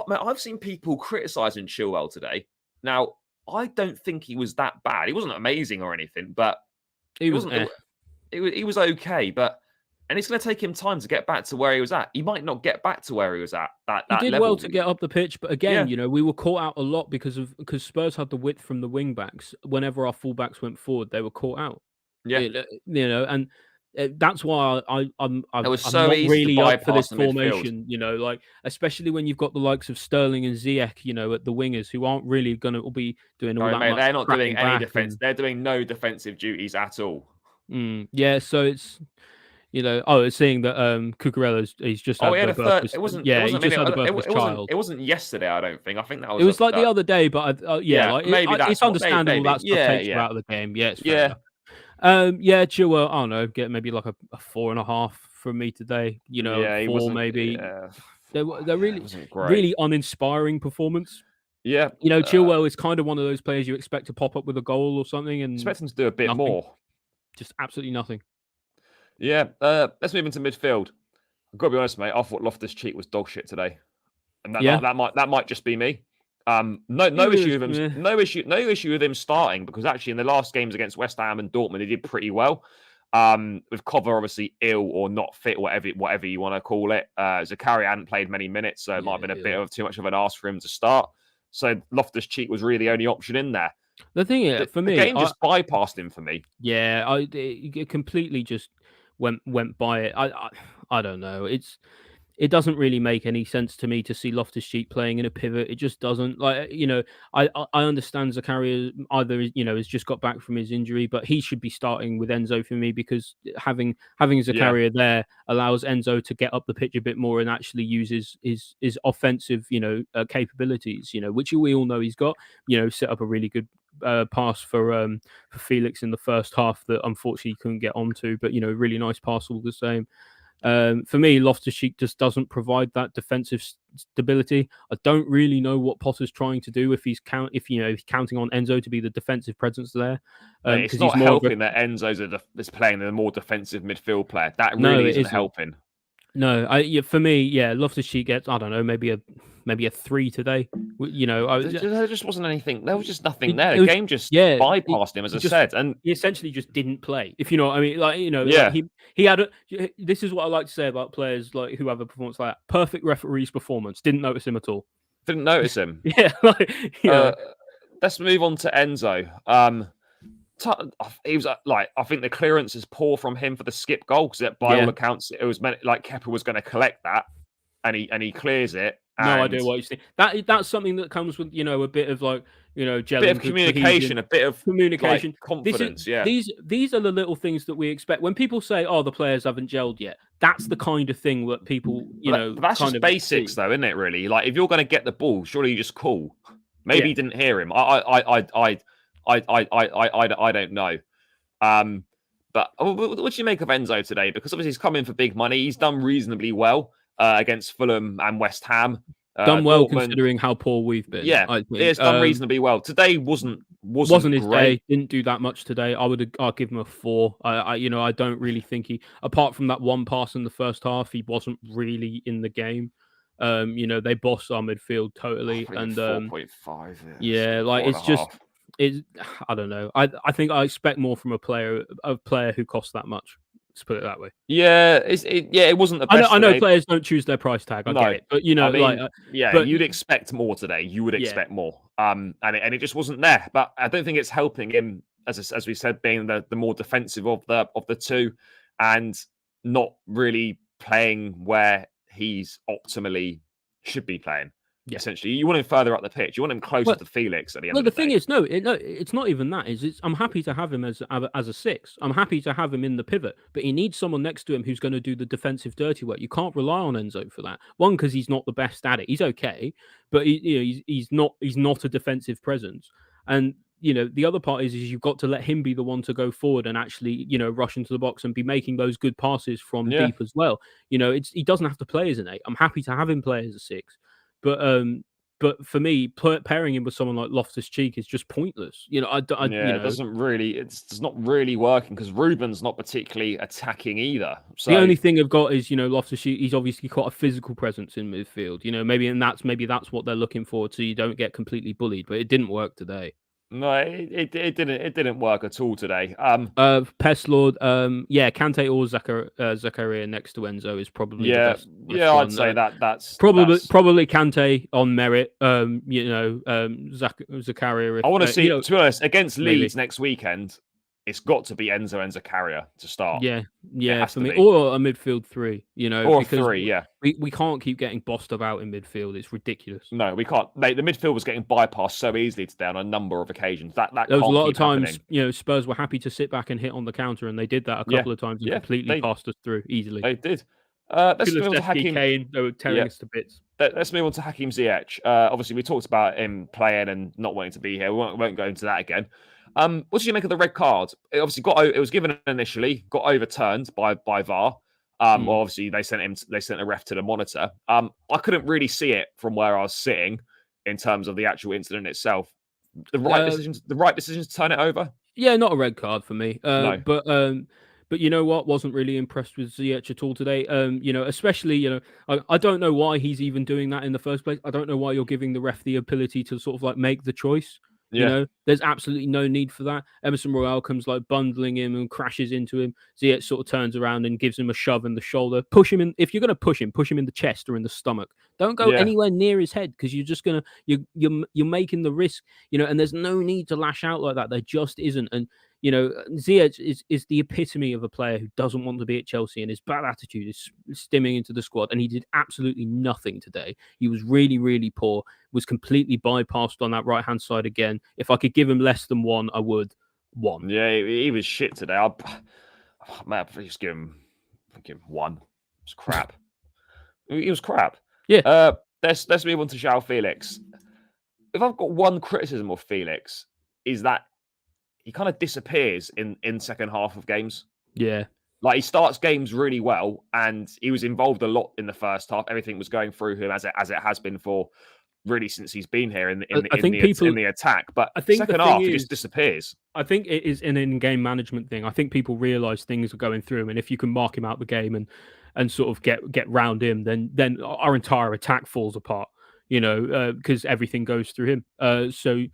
man, I've seen people criticizing Chilwell today. Now, I don't think he was that bad. He wasn't amazing or anything, but He it was wasn't. He was okay, but and it's going to take him time to get back to where he was at. He might not get back to where he was at He that did well level. to get up the pitch, but again, Yeah, you know, we were caught out a lot because Spurs had the width from the wing backs. Whenever our fullbacks went forward, they were caught out. yeah. You know, and that's why It was I'm so not easy to really up for bypass this the midfield. formation. You know, like especially when you've got the likes of Sterling and Ziyech, you know, at the wingers who aren't really going to be doing all Oh, that mate, much they're not doing tracking any back defense. and They're doing no defensive duties at all. yeah. So it's you know, it's seeing that Cucurella's he's just Oh, had he had the a birth third. of his, It yeah, he wasn't. I just mean, had the birth of his child. it wasn't yesterday. I don't think. I think that It was was like the other day, but yeah, yeah. like Maybe it's that's what. understandable Maybe. that stuff Yeah, takes you yeah, out of the game. Yeah, it's fair yeah, enough. Yeah, Chilwell, I don't know, get maybe like a 4.5 from me today. You know, yeah. He four wasn't. maybe. Yeah, They're yeah. It really wasn't great. really uninspiring performance. Yeah, You know, Chilwell is kind of one of those players you expect to pop up with a goal or something, and expect him to do a bit nothing, more. just absolutely nothing. Yeah. Let's move into midfield. I've got to be honest, mate. I thought Loftus-Cheek was dog shit today, and Yeah, that might just be me. he No issue was. with him. Meh. No issue with him starting because actually in the last games against West Ham and Dortmund, he did pretty well. With Cover obviously ill or not fit, whatever you want to call it. Zakaria hadn't played many minutes, so it might Yeah, have been a bit yeah. of too much of an ask for him to start. So Loftus-Cheek was really the only option in there. The thing is, for The me, game just bypassed him for me. yeah, it completely just went by it. I don't know. It doesn't really make any sense to me to see Loftus-Cheek playing in a pivot. It just doesn't. Like you know, I understand Zakaria either you know has just got back from his injury, but he should be starting with Enzo for me because having Yeah, Zakaria there allows Enzo to get up the pitch a bit more and actually use his offensive capabilities. You know, which we all know he's got. You know, set up a really good pass for Felix in the first half that unfortunately he couldn't get onto, but you know, really nice pass all the same. For me, Loftus-Cheek just doesn't provide that defensive stability. I don't really know what Potter's trying to do if he's counting on Enzo to be the defensive presence there, mate, it's because he's not more of a helping that Enzo's is playing a more defensive midfield player. That no, really it isn't isn't. helping. No, for me, yeah, Loftus-Cheek gets I don't know maybe a 3 today. You know, There just wasn't anything. There was just nothing there. it The was game just yeah, bypassed him, as he I just said. And he essentially just didn't play. If you know what I mean, like you know, like yeah, he had a. This is what I like to say about players like who have a performance like that. Perfect referee's performance. Didn't notice him at all. didn't notice him. Yeah, like you know, Uh, let's move on to Enzo. He was like, I think the clearance is poor from him for the skip goal because by all yeah. accounts it was meant like Kepa was going to collect that, and he clears it. No And idea what you see. That's something that comes with a bit of like bit of gelling, communication, cohesion, a bit of like communication. This is confidence. Yeah, these are the little things that we expect when people say, "Oh, the players haven't gelled yet." That's the kind of thing that people but that's kind just of basics, see. though, isn't it? Really, like if you're going to get the ball, surely you just call. Maybe Yeah, he didn't hear him. I don't know. Um, but what do you make of Enzo today? Because obviously he's come in for big money. He's done reasonably well against Fulham and West Ham. done well Dortmund, considering how poor we've been. yeah, I he think has done reasonably well. Today wasn't wasn't his day. great. Didn't do that much today. I'd give him a 4. I don't really think apart from that one pass in the first half, he wasn't really in the game. They bossed our midfield I totally, think and 4.5. yeah, like Four and a it's just half. it's I don't know. I think I expect more from a player who costs that much. Let's put it that way. Yeah, it wasn't the best I know today. players don't choose their price tag. I get No, it, but I mean, yeah, but you'd expect more today. You would yeah, expect more. And it just wasn't there. But I don't think it's helping him, as we said, being the more defensive of the two, and not really playing where he's optimally should be playing. Yeah. essentially. You want him further up the pitch. You want him closer Well, to Felix at the end well, of the the thing day. is, no, it's not even that. I'm happy to have him as a six. I'm happy to have him in the pivot, but he needs someone next to him who's going to do the defensive dirty work. You can't rely on Enzo for that. One, because he's not the best at it. He's okay, but he's not a defensive presence. And the other part is you've got to let him be the one to go forward and actually rush into the box and be making those good passes from Yeah. deep as well. He doesn't have to play as an eight. I'm happy to have him play as a six, but for me, pairing him with someone like Loftus Cheek is just pointless. Yeah, it doesn't really. It's not really working because Ruben's not particularly attacking either. The So only thing I've got is Loftus Cheek. He's obviously got a physical presence in midfield. Maybe that's what they're looking for, so you don't get completely bullied. But it didn't work today. no, it didn't work at all today. Pest Lord, yeah, Kante or Zakaria next to Enzo is probably the Yeah, best yeah, I'd one. say that's Probably Kante on merit. Zakaria I if want to see, to be honest, against maybe. Leeds next weekend, it's got to be Enzo and Zakaria to start. Yeah, It yeah, has for to me, be. or a midfield three, Or because three, yeah. we can't keep getting bossed about in midfield. It's ridiculous. No, we can't. Mate, the midfield was getting bypassed so easily today on a number of occasions. That There was a can't lot of keep times, happening. Spurs were happy to sit back and hit on the counter, and they did that a Yeah, couple of times and yeah, completely they passed us through easily. they did. Let's move on to Kulusevski, Hakim. Kane, they were tearing Yeah, us to bits. let's move on to Hakim Ziyech. Obviously, we talked about him playing and not wanting to be here. We won't go into that again. What did you make of the red card? It obviously it was given initially, got overturned by VAR. Well, Mm. obviously they sent a ref to the monitor. I couldn't really see it from where I was sitting in terms of the actual incident itself. Uh, The right decision to turn it over. Yeah, not a red card for me. No, But you know what? Wasn't really impressed with Ziyech at all today. Especially I don't know why he's even doing that in the first place. I don't know why you're giving the ref the ability to sort of like make the choice. yeah, There's absolutely no need for that. Emerson Royale comes like bundling him and crashes into him. Ziyech sort of turns around and gives him a shove in the shoulder. Push him in. If you're going to push him in the chest or in the stomach. Don't go yeah, anywhere near his head because you're just gonna you're making the risk. And there's no need to lash out like that. There just isn't. And Ziyech is the epitome of a player who doesn't want to be at Chelsea, and his bad attitude is stimming into the squad. And he did absolutely nothing today. He was really, really poor. Was completely bypassed on that right hand side again. If I could give him less than one, I would. One. yeah. He was shit today. Man, just give him one. It was crap. He was crap. Yeah. Let's move on to João Felix. If I've got one criticism of Felix, is that he kind of disappears in second half of games. Yeah. Like he starts games really well, and he was involved a lot in the first half. Everything was going through him as it has been for really since he's been here I think people. in the attack. But I think the second thing half, he is, just disappears. I think it is an in-game management thing. I think people realize things are going through him, and if you can mark him out the game and sort of get round him, then our entire attack falls apart. Because everything goes through him. So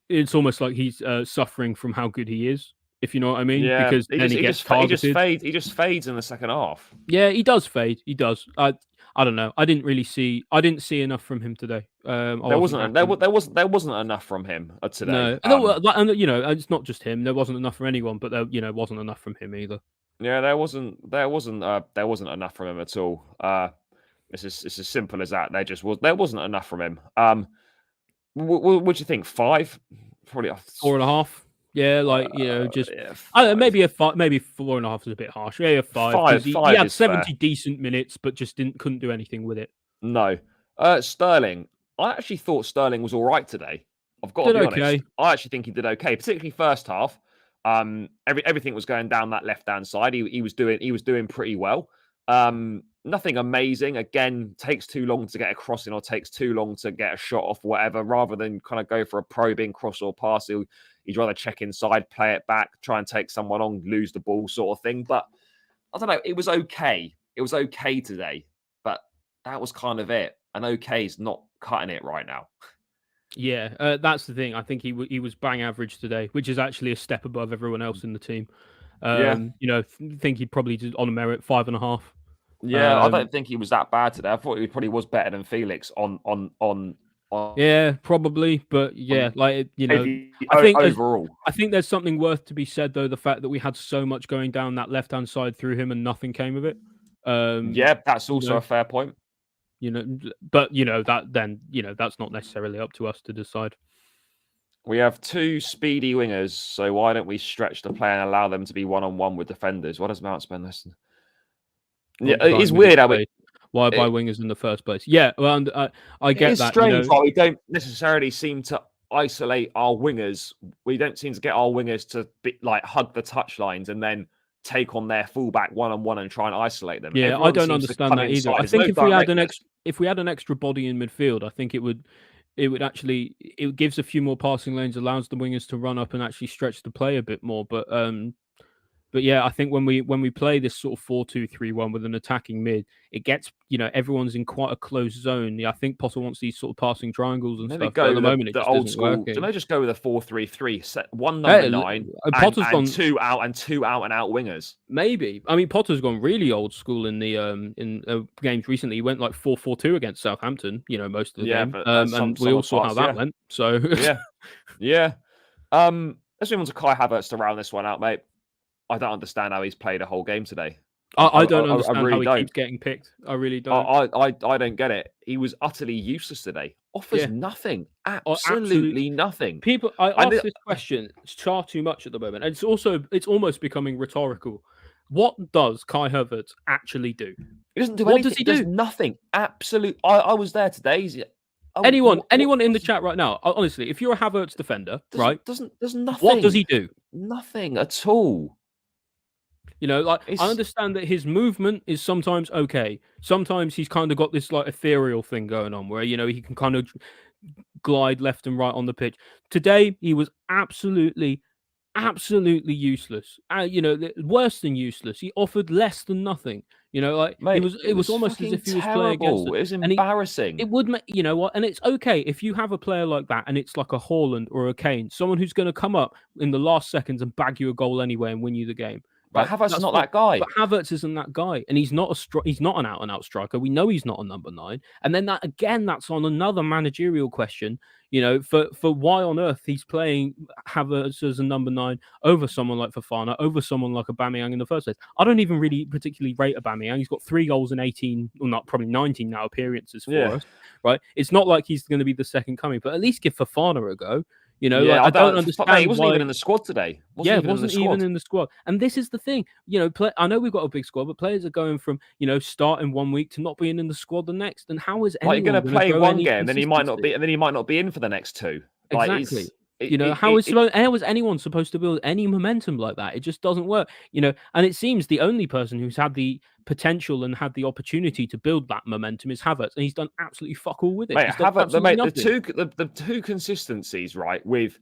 it's almost like he's suffering from how good he is, if you know what I mean. Yeah, Because then he gets targeted. he just fades in the second half. Yeah, he does fade. He does. I don't know. I didn't see enough from him today. I wasn't happy. There wasn't enough from him today. No, and it's not just him. There wasn't enough from anyone, but there wasn't enough from him either. Yeah, there wasn't enough from him at all. It's as simple as that. There wasn't enough from him. What do you think? 5? Probably 4.5. Yeah, just yeah, I don't know, 5. maybe a 5, maybe 4.5 is a bit harsh. Yeah, 5 because he Five had is fair. 70 decent minutes, but just couldn't do anything with it. No, Sterling. I actually thought Sterling was all right today. I've got to Did be okay. honest. I actually think he did okay, particularly first half. Everything was going down that left hand side. He was doing pretty well. Nothing amazing. Again, takes too long to get a crossing or takes too long to get a shot off, whatever. Rather than kind of go for a probing cross or pass, he'd rather check inside, play it back, try and take someone on, lose the ball, sort of thing. But I don't know. It was okay. It was okay today, but that was kind of it. And okay is not cutting it right now. Yeah, that's the thing. I think he was bang average today, which is actually a step above everyone else in the team. Yeah. Think he probably did on a merit 5.5. Yeah, I don't think he was that bad today. I thought he probably was better than Felix on Yeah, probably, but yeah, maybe I think overall. I think there's something worth to be said though. The fact that we had so much going down that left hand side through him and nothing came of it. Yeah, that's also a fair point. But that's not necessarily up to us to decide. We have two speedy wingers, so why don't we stretch the play and allow them to be one-on-one with defenders? What does Mount spend this? Yeah, it's Occupying wingers weird how space. Why buy wingers in the first place? Yeah, well, and, I it get is that. strange why we don't necessarily seem to isolate our wingers. We don't seem to get our wingers to hug the touchlines and then take on their fullback one-on-one and try and isolate them. Yeah, I Everyone don't seems to understand come that either. inside. I There's think no directness. if we had an extra body in midfield, I think it would actually it gives a few more passing lanes, allows the wingers to run up and actually stretch the play a bit more. But yeah, I think when we play this sort of 4-2-3-1 with an attacking mid, it gets everyone's in quite a close zone. Yeah, I think Potter wants these sort of passing triangles and Maybe stuff, but go at the with moment it the just old isn't school. Do working. they just go with a 4-3-3? Set one number Hey, nine Potter's and gone two out and out wingers. maybe. I mean, Potter's gone really old school in the games recently. He went like 4-4-2 against Southampton. Most of the Yeah, game, but and we all saw how that went. So yeah. Let's move on to Kai Havertz to round this one out, mate. I don't understand how he's played a whole game today. I don't I understand really how he don't. keeps getting picked. I really don't. I don't get it. He was utterly useless today. Offers Yeah. nothing. Absolutely. Absolutely nothing. People, I ask this question far too much at the moment, and it's almost becoming rhetorical. What does Kai Havertz actually do? He doesn't do What anything. does he does do? nothing. Absolute. I was there today. Anyone in the chat right now, honestly, if you're a Havertz defender, right? Does nothing. What does he do? Nothing at all. I understand that his movement is sometimes okay. Sometimes he's kind of got this like ethereal thing going on where he can kind of glide left and right on the pitch. Today he was absolutely useless. Worse than useless. He offered less than nothing. Mate, it was almost as if he was playing against it was embarrassing. It would make and it's okay if you have a player like that and it's like a Haaland or a Kane, someone who's going to come up in the last seconds and bag you a goal anyway and win you the game. But Havertz is not that guy. But Havertz isn't that guy, and he's not an out and out striker. We know he's not a number 9, and then that's on another managerial question. For why on earth he's playing Havertz as a number 9 over someone like Fofana, over someone like Aubameyang in the first place. I don't even really particularly rate Aubameyang. He's got 3 goals in 18, well, not probably 19 now appearances for us. Right? It's not like he's going to be the second coming, but at least give Fofana a go. I don't understand. Mate, he wasn't even in the squad today. Wasn't even in the squad. And this is the thing. I know we've got a big squad, but players are going from starting one week to not being in the squad the next. And how is anyone going to play one game, then he might not be in for the next 2? Exactly. How is anyone supposed to build any momentum like that? It just doesn't work. And it seems the only person who's had the potential and had the opportunity to build that momentum is Havertz, and he's done absolutely fuck all with it. Mate, the two consistencies, right, with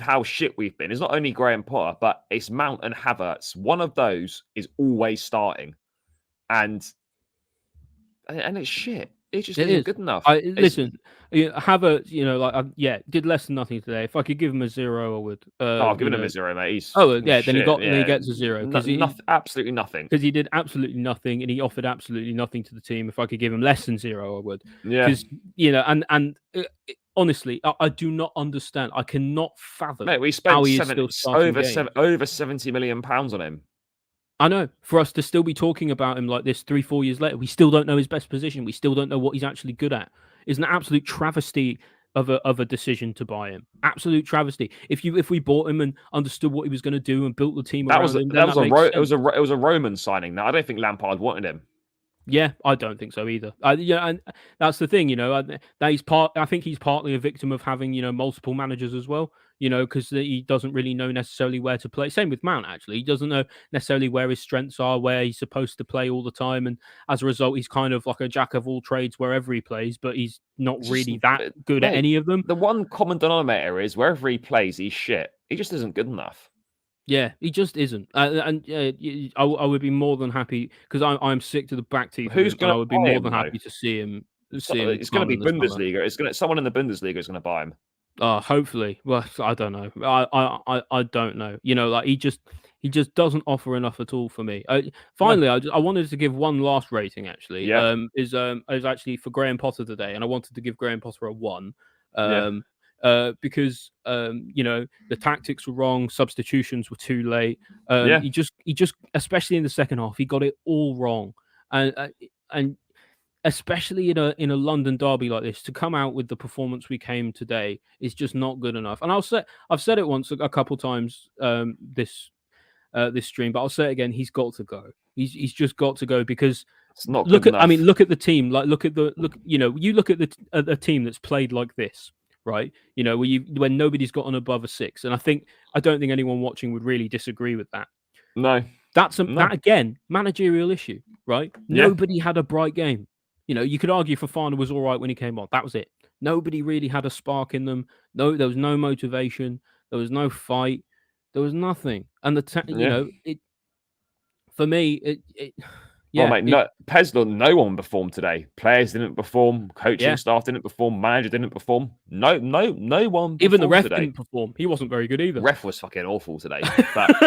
how shit we've been is not only Graham Potter, but it's Mount and Havertz. One of those is always starting, and it's shit. It just isn't good enough. Listen, Havertz, did less than nothing today. If I could give him a 0, I would. I've given him a 0, mate. Then he gets a 0 absolutely nothing because he did absolutely nothing and he offered absolutely nothing to the team. If I could give him less than 0, I would. Yeah, because honestly, I do not understand. I cannot fathom. Mate, we spent over 70 million pounds on him. I know. For us to still be talking about him like this 3-4 years later, we still don't know his best position. We still don't know what he's actually good at. It's an absolute travesty of a decision to buy him. Absolute travesty. If we bought him and understood what he was going to do and built the team around him, it was a Roman signing. Now I don't think Lampard wanted him. Yeah, I don't think so either. And that's the thing, that he's I think he's partly a victim of having multiple managers as well. Because he doesn't really know necessarily where to play. Same with Mount, actually. He doesn't know necessarily where his strengths are, where he's supposed to play all the time. And as a result, he's kind of like a jack of all trades wherever he plays, but he's not really that good at any of them. The one common denominator is wherever he plays, he's shit. He just isn't good enough. Yeah, he just isn't. I would be more than happy, because I'm sick to the back teeth. I would be more than happy to see him. It's going to be Bundesliga. Someone in the Bundesliga is going to buy him. Hopefully. Well, I don't know. I don't know. He just doesn't offer enough at all for me. Finally, I wanted to give one last rating. Actually, is actually for Graham Potter today, and I wanted to give Graham Potter a 1. Because the tactics were wrong, substitutions were too late. He just especially in the second half, he got it all wrong, and especially in a London derby like this, to come out with the performance we came today is just not good enough. And I've said it once a couple times this stream, but I'll say it again. He's got to go. He's just got to go because It's not good enough. look at the team. Like look at the look. You look at the team that's played like this, right? When nobody's gotten above a 6, and I don't think anyone watching would really disagree with that. No, no. That again, managerial issue, right? Yeah, Nobody had a bright game. You could argue Fofana was all right when he came on. That was it. Nobody really had a spark in them. No, there was no motivation. There was no fight. There was nothing. And yeah. it for me, Well, yeah, mate, no, Pesler, no one performed today. Players didn't perform. Coaching yeah. staff didn't perform. Manager didn't perform. No one Even the performed ref today. didn't perform. He wasn't very good either. Ref was fucking awful today. That's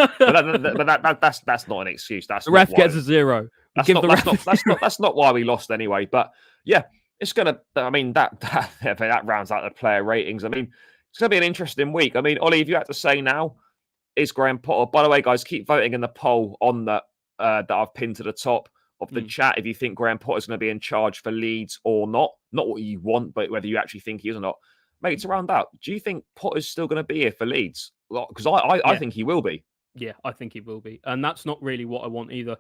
not an excuse. That's The not ref why. gets a 0. That's not why we lost anyway. But yeah, it's gonna. I mean that rounds out the player ratings. I mean, it's gonna be an interesting week. I mean, Ollie, if you had to say now, is Graham Potter? By the way, guys, keep voting in the poll on that I've pinned to the top of the chat. If you think Graham Potter is going to be in charge for Leeds or not what you want, but whether you actually think he is or not. Mate, to round out, do you think Potter's still going to be here for Leeds? Because I think he will be. Yeah, I think he will be, and that's not really what I want either.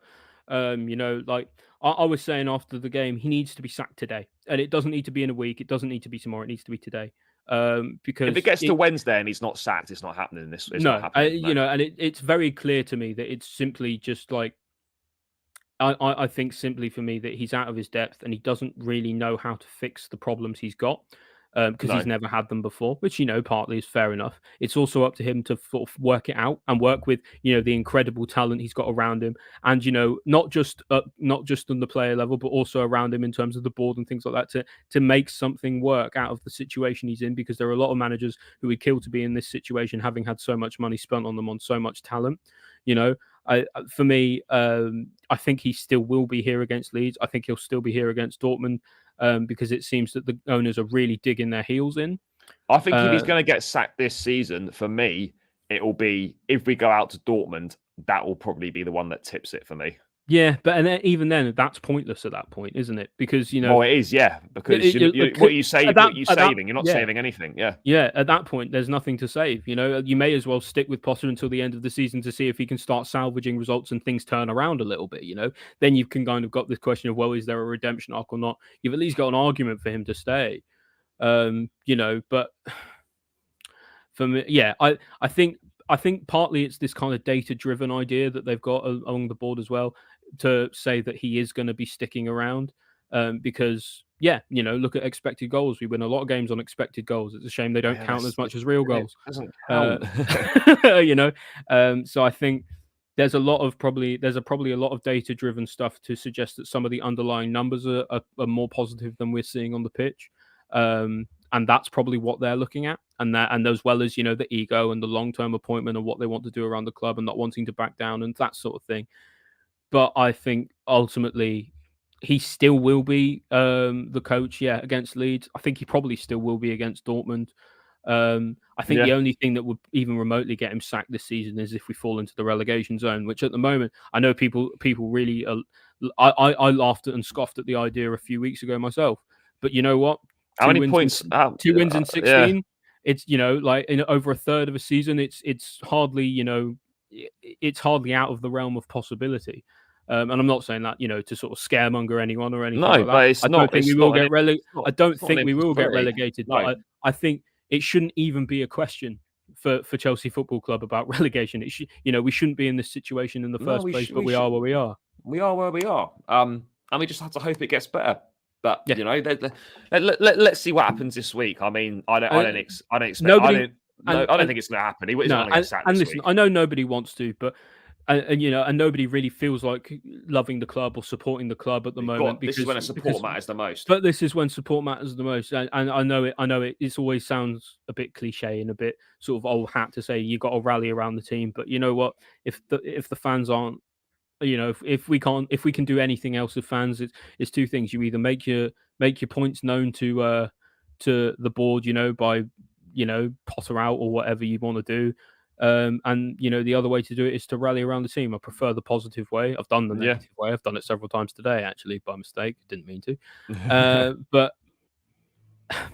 Like I was saying after the game, he needs to be sacked today, and it doesn't need to be in a week. It doesn't need to be tomorrow. It needs to be today. If Because it gets to Wednesday and he's not sacked, it's not happening. It's not no, happening. No. and it's very clear to me that it's simply just like I think simply for me that he's out of his depth and he doesn't really know how to fix the problems he's got because No. he's never had them before, which partly is fair enough. It's also up to him to sort of work it out and work with the incredible talent he's got around him, and not just on the player level, but also around him in terms of the board and things like that to make something work out of the situation he's in. Because there are a lot of managers who would kill to be in this situation, having had so much money spent on them on so much talent. For me, I think he still will be here against Leeds. I think he'll still be here against Dortmund because it seems that the owners are really digging their heels in. I think if he's going to get sacked this season, for me, it will be if we go out to Dortmund, that will probably be the one that tips it for me. Yeah, but even then, that's pointless at that point, isn't it? Because well, it is, yeah. Because what you say, what you're saving, you're not saving anything. Yeah, yeah. At that point, there's nothing to save. You may as well stick with Potter until the end of the season to see if he can start salvaging results and things turn around a little bit. Then you can kind of got this question of, well, is there a redemption arc or not? You've at least got an argument for him to stay. But for me, yeah, I think partly it's this kind of data-driven idea that they've got along the board as well, to say that he is going to be sticking around because look at expected goals. We win a lot of games on expected goals. It's a shame they don't count as much as real goals. Doesn't count. So I think there's probably a lot of data-driven stuff to suggest that some of the underlying numbers are more positive than we're seeing on the pitch. And that's probably what they're looking at, and as well as the ego and the long-term appointment and what they want to do around the club and not wanting to back down and that sort of thing. But I think ultimately he still will be the coach, against Leeds. I think he probably still will be against Dortmund. I think the only thing that would even remotely get him sacked this season is if we fall into the relegation zone, which at the moment I know people really. I laughed at and scoffed at the idea a few weeks ago myself, but you know what? How many points? 2 wins in 16. Yeah. It's like in over a third of a season. It's hardly it's hardly out of the realm of possibility. And I'm not saying that to sort of scaremonger anyone or anything. No, like but it's I not. Think we will get relegated. I don't think we will get No. relegated. But I think it shouldn't even be a question for Chelsea Football Club about relegation. It should, we shouldn't be in this situation in the first place, but we are where we are. We are where we are. And we just have to hope it gets better. But let's see what happens this week. I mean, I don't expect. Nobody, I don't think it's going to happen. He isn't going to get sacked this week. I know nobody wants to, but and nobody really feels like loving the club or supporting the club at the moment. This is when support matters the most. But this is when support matters the most, and I know it. It always sounds a bit cliche and a bit sort of old hat to say you got to rally around the team. But you know what? If the fans aren't, if we can do anything else with fans, it's two things. You either make your points known to the board, by Potter out or whatever you want to do. And the other way to do it is to rally around the team. I prefer the positive way. I've done the Yeah. negative way. I've done it several times today, actually, by mistake. Didn't mean to.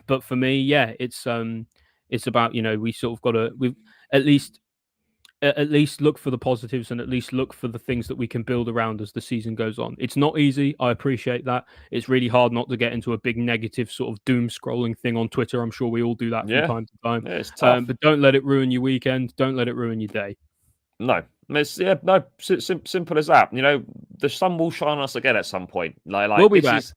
But for me, yeah, it's about we sort of got to we at least at least look for the positives and at least look for the things that we can build around as the season goes on. It's not easy. I appreciate that. It's really hard not to get into a big negative sort of doom scrolling thing on Twitter. I'm sure we all do that from Yeah. time to time. Yeah, it's tough. But don't let it ruin your weekend. Don't let it ruin your day. No, no, simple as that. The sun will shine on us again at some point. We'll be this back. is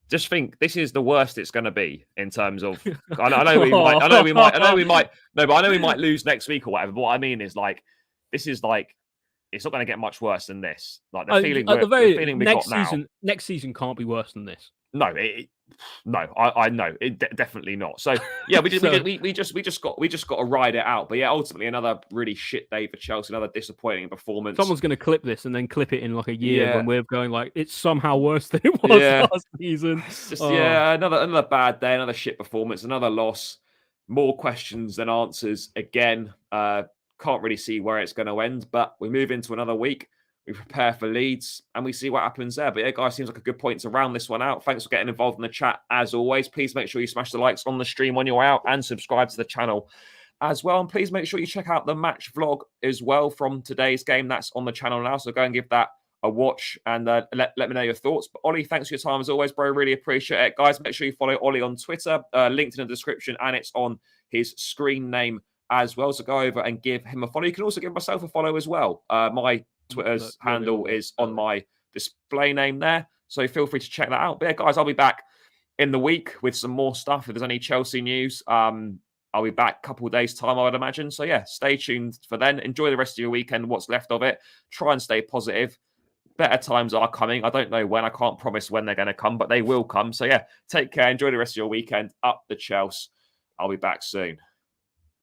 just think this is the worst it's going to be in terms of. I know we might. I know we might. I know we might. No, but I know we might lose next week or whatever. But what I mean is this is it's not going to get much worse than this. Like the feeling, At the the very feeling we got next now. season, next season can't be worse than this. No, no, I know it definitely not. So yeah, we just got to ride it out. But yeah, ultimately another really shit day for Chelsea, another disappointing performance. Someone's going to clip this and then clip it in like a year Yeah. when we're going like it's somehow worse than it was last season. It's just another bad day, another shit performance, another loss. More questions than answers again. Can't really see where it's going to end, but we move into another week. We prepare for Leeds and we see what happens there. But yeah, guys, seems like a good point to round this one out. Thanks for getting involved in the chat as always. Please make sure you smash the likes on the stream on your way out and subscribe to the channel as well. And please make sure you check out the match vlog as well from today's game. That's on the channel now. So go and give that a watch and let me know your thoughts. But Ollie, thanks for your time as always, bro. Really appreciate it. Guys, make sure you follow Ollie on Twitter. Linked in the description and it's on his screen name as well. So go over and give him a follow. You can also give myself a follow as well. My Twitter's handle is on my display name there. So feel free to check that out. But yeah, guys, I'll be back in the week with some more stuff. If there's any Chelsea news, I'll be back a couple of days' time, I would imagine. So yeah, stay tuned for then. Enjoy the rest of your weekend, what's left of it. Try and stay positive. Better times are coming. I don't know when. I can't promise when they're going to come, but they will come. So yeah, take care. Enjoy the rest of your weekend. Up the Chelsea. I'll be back soon.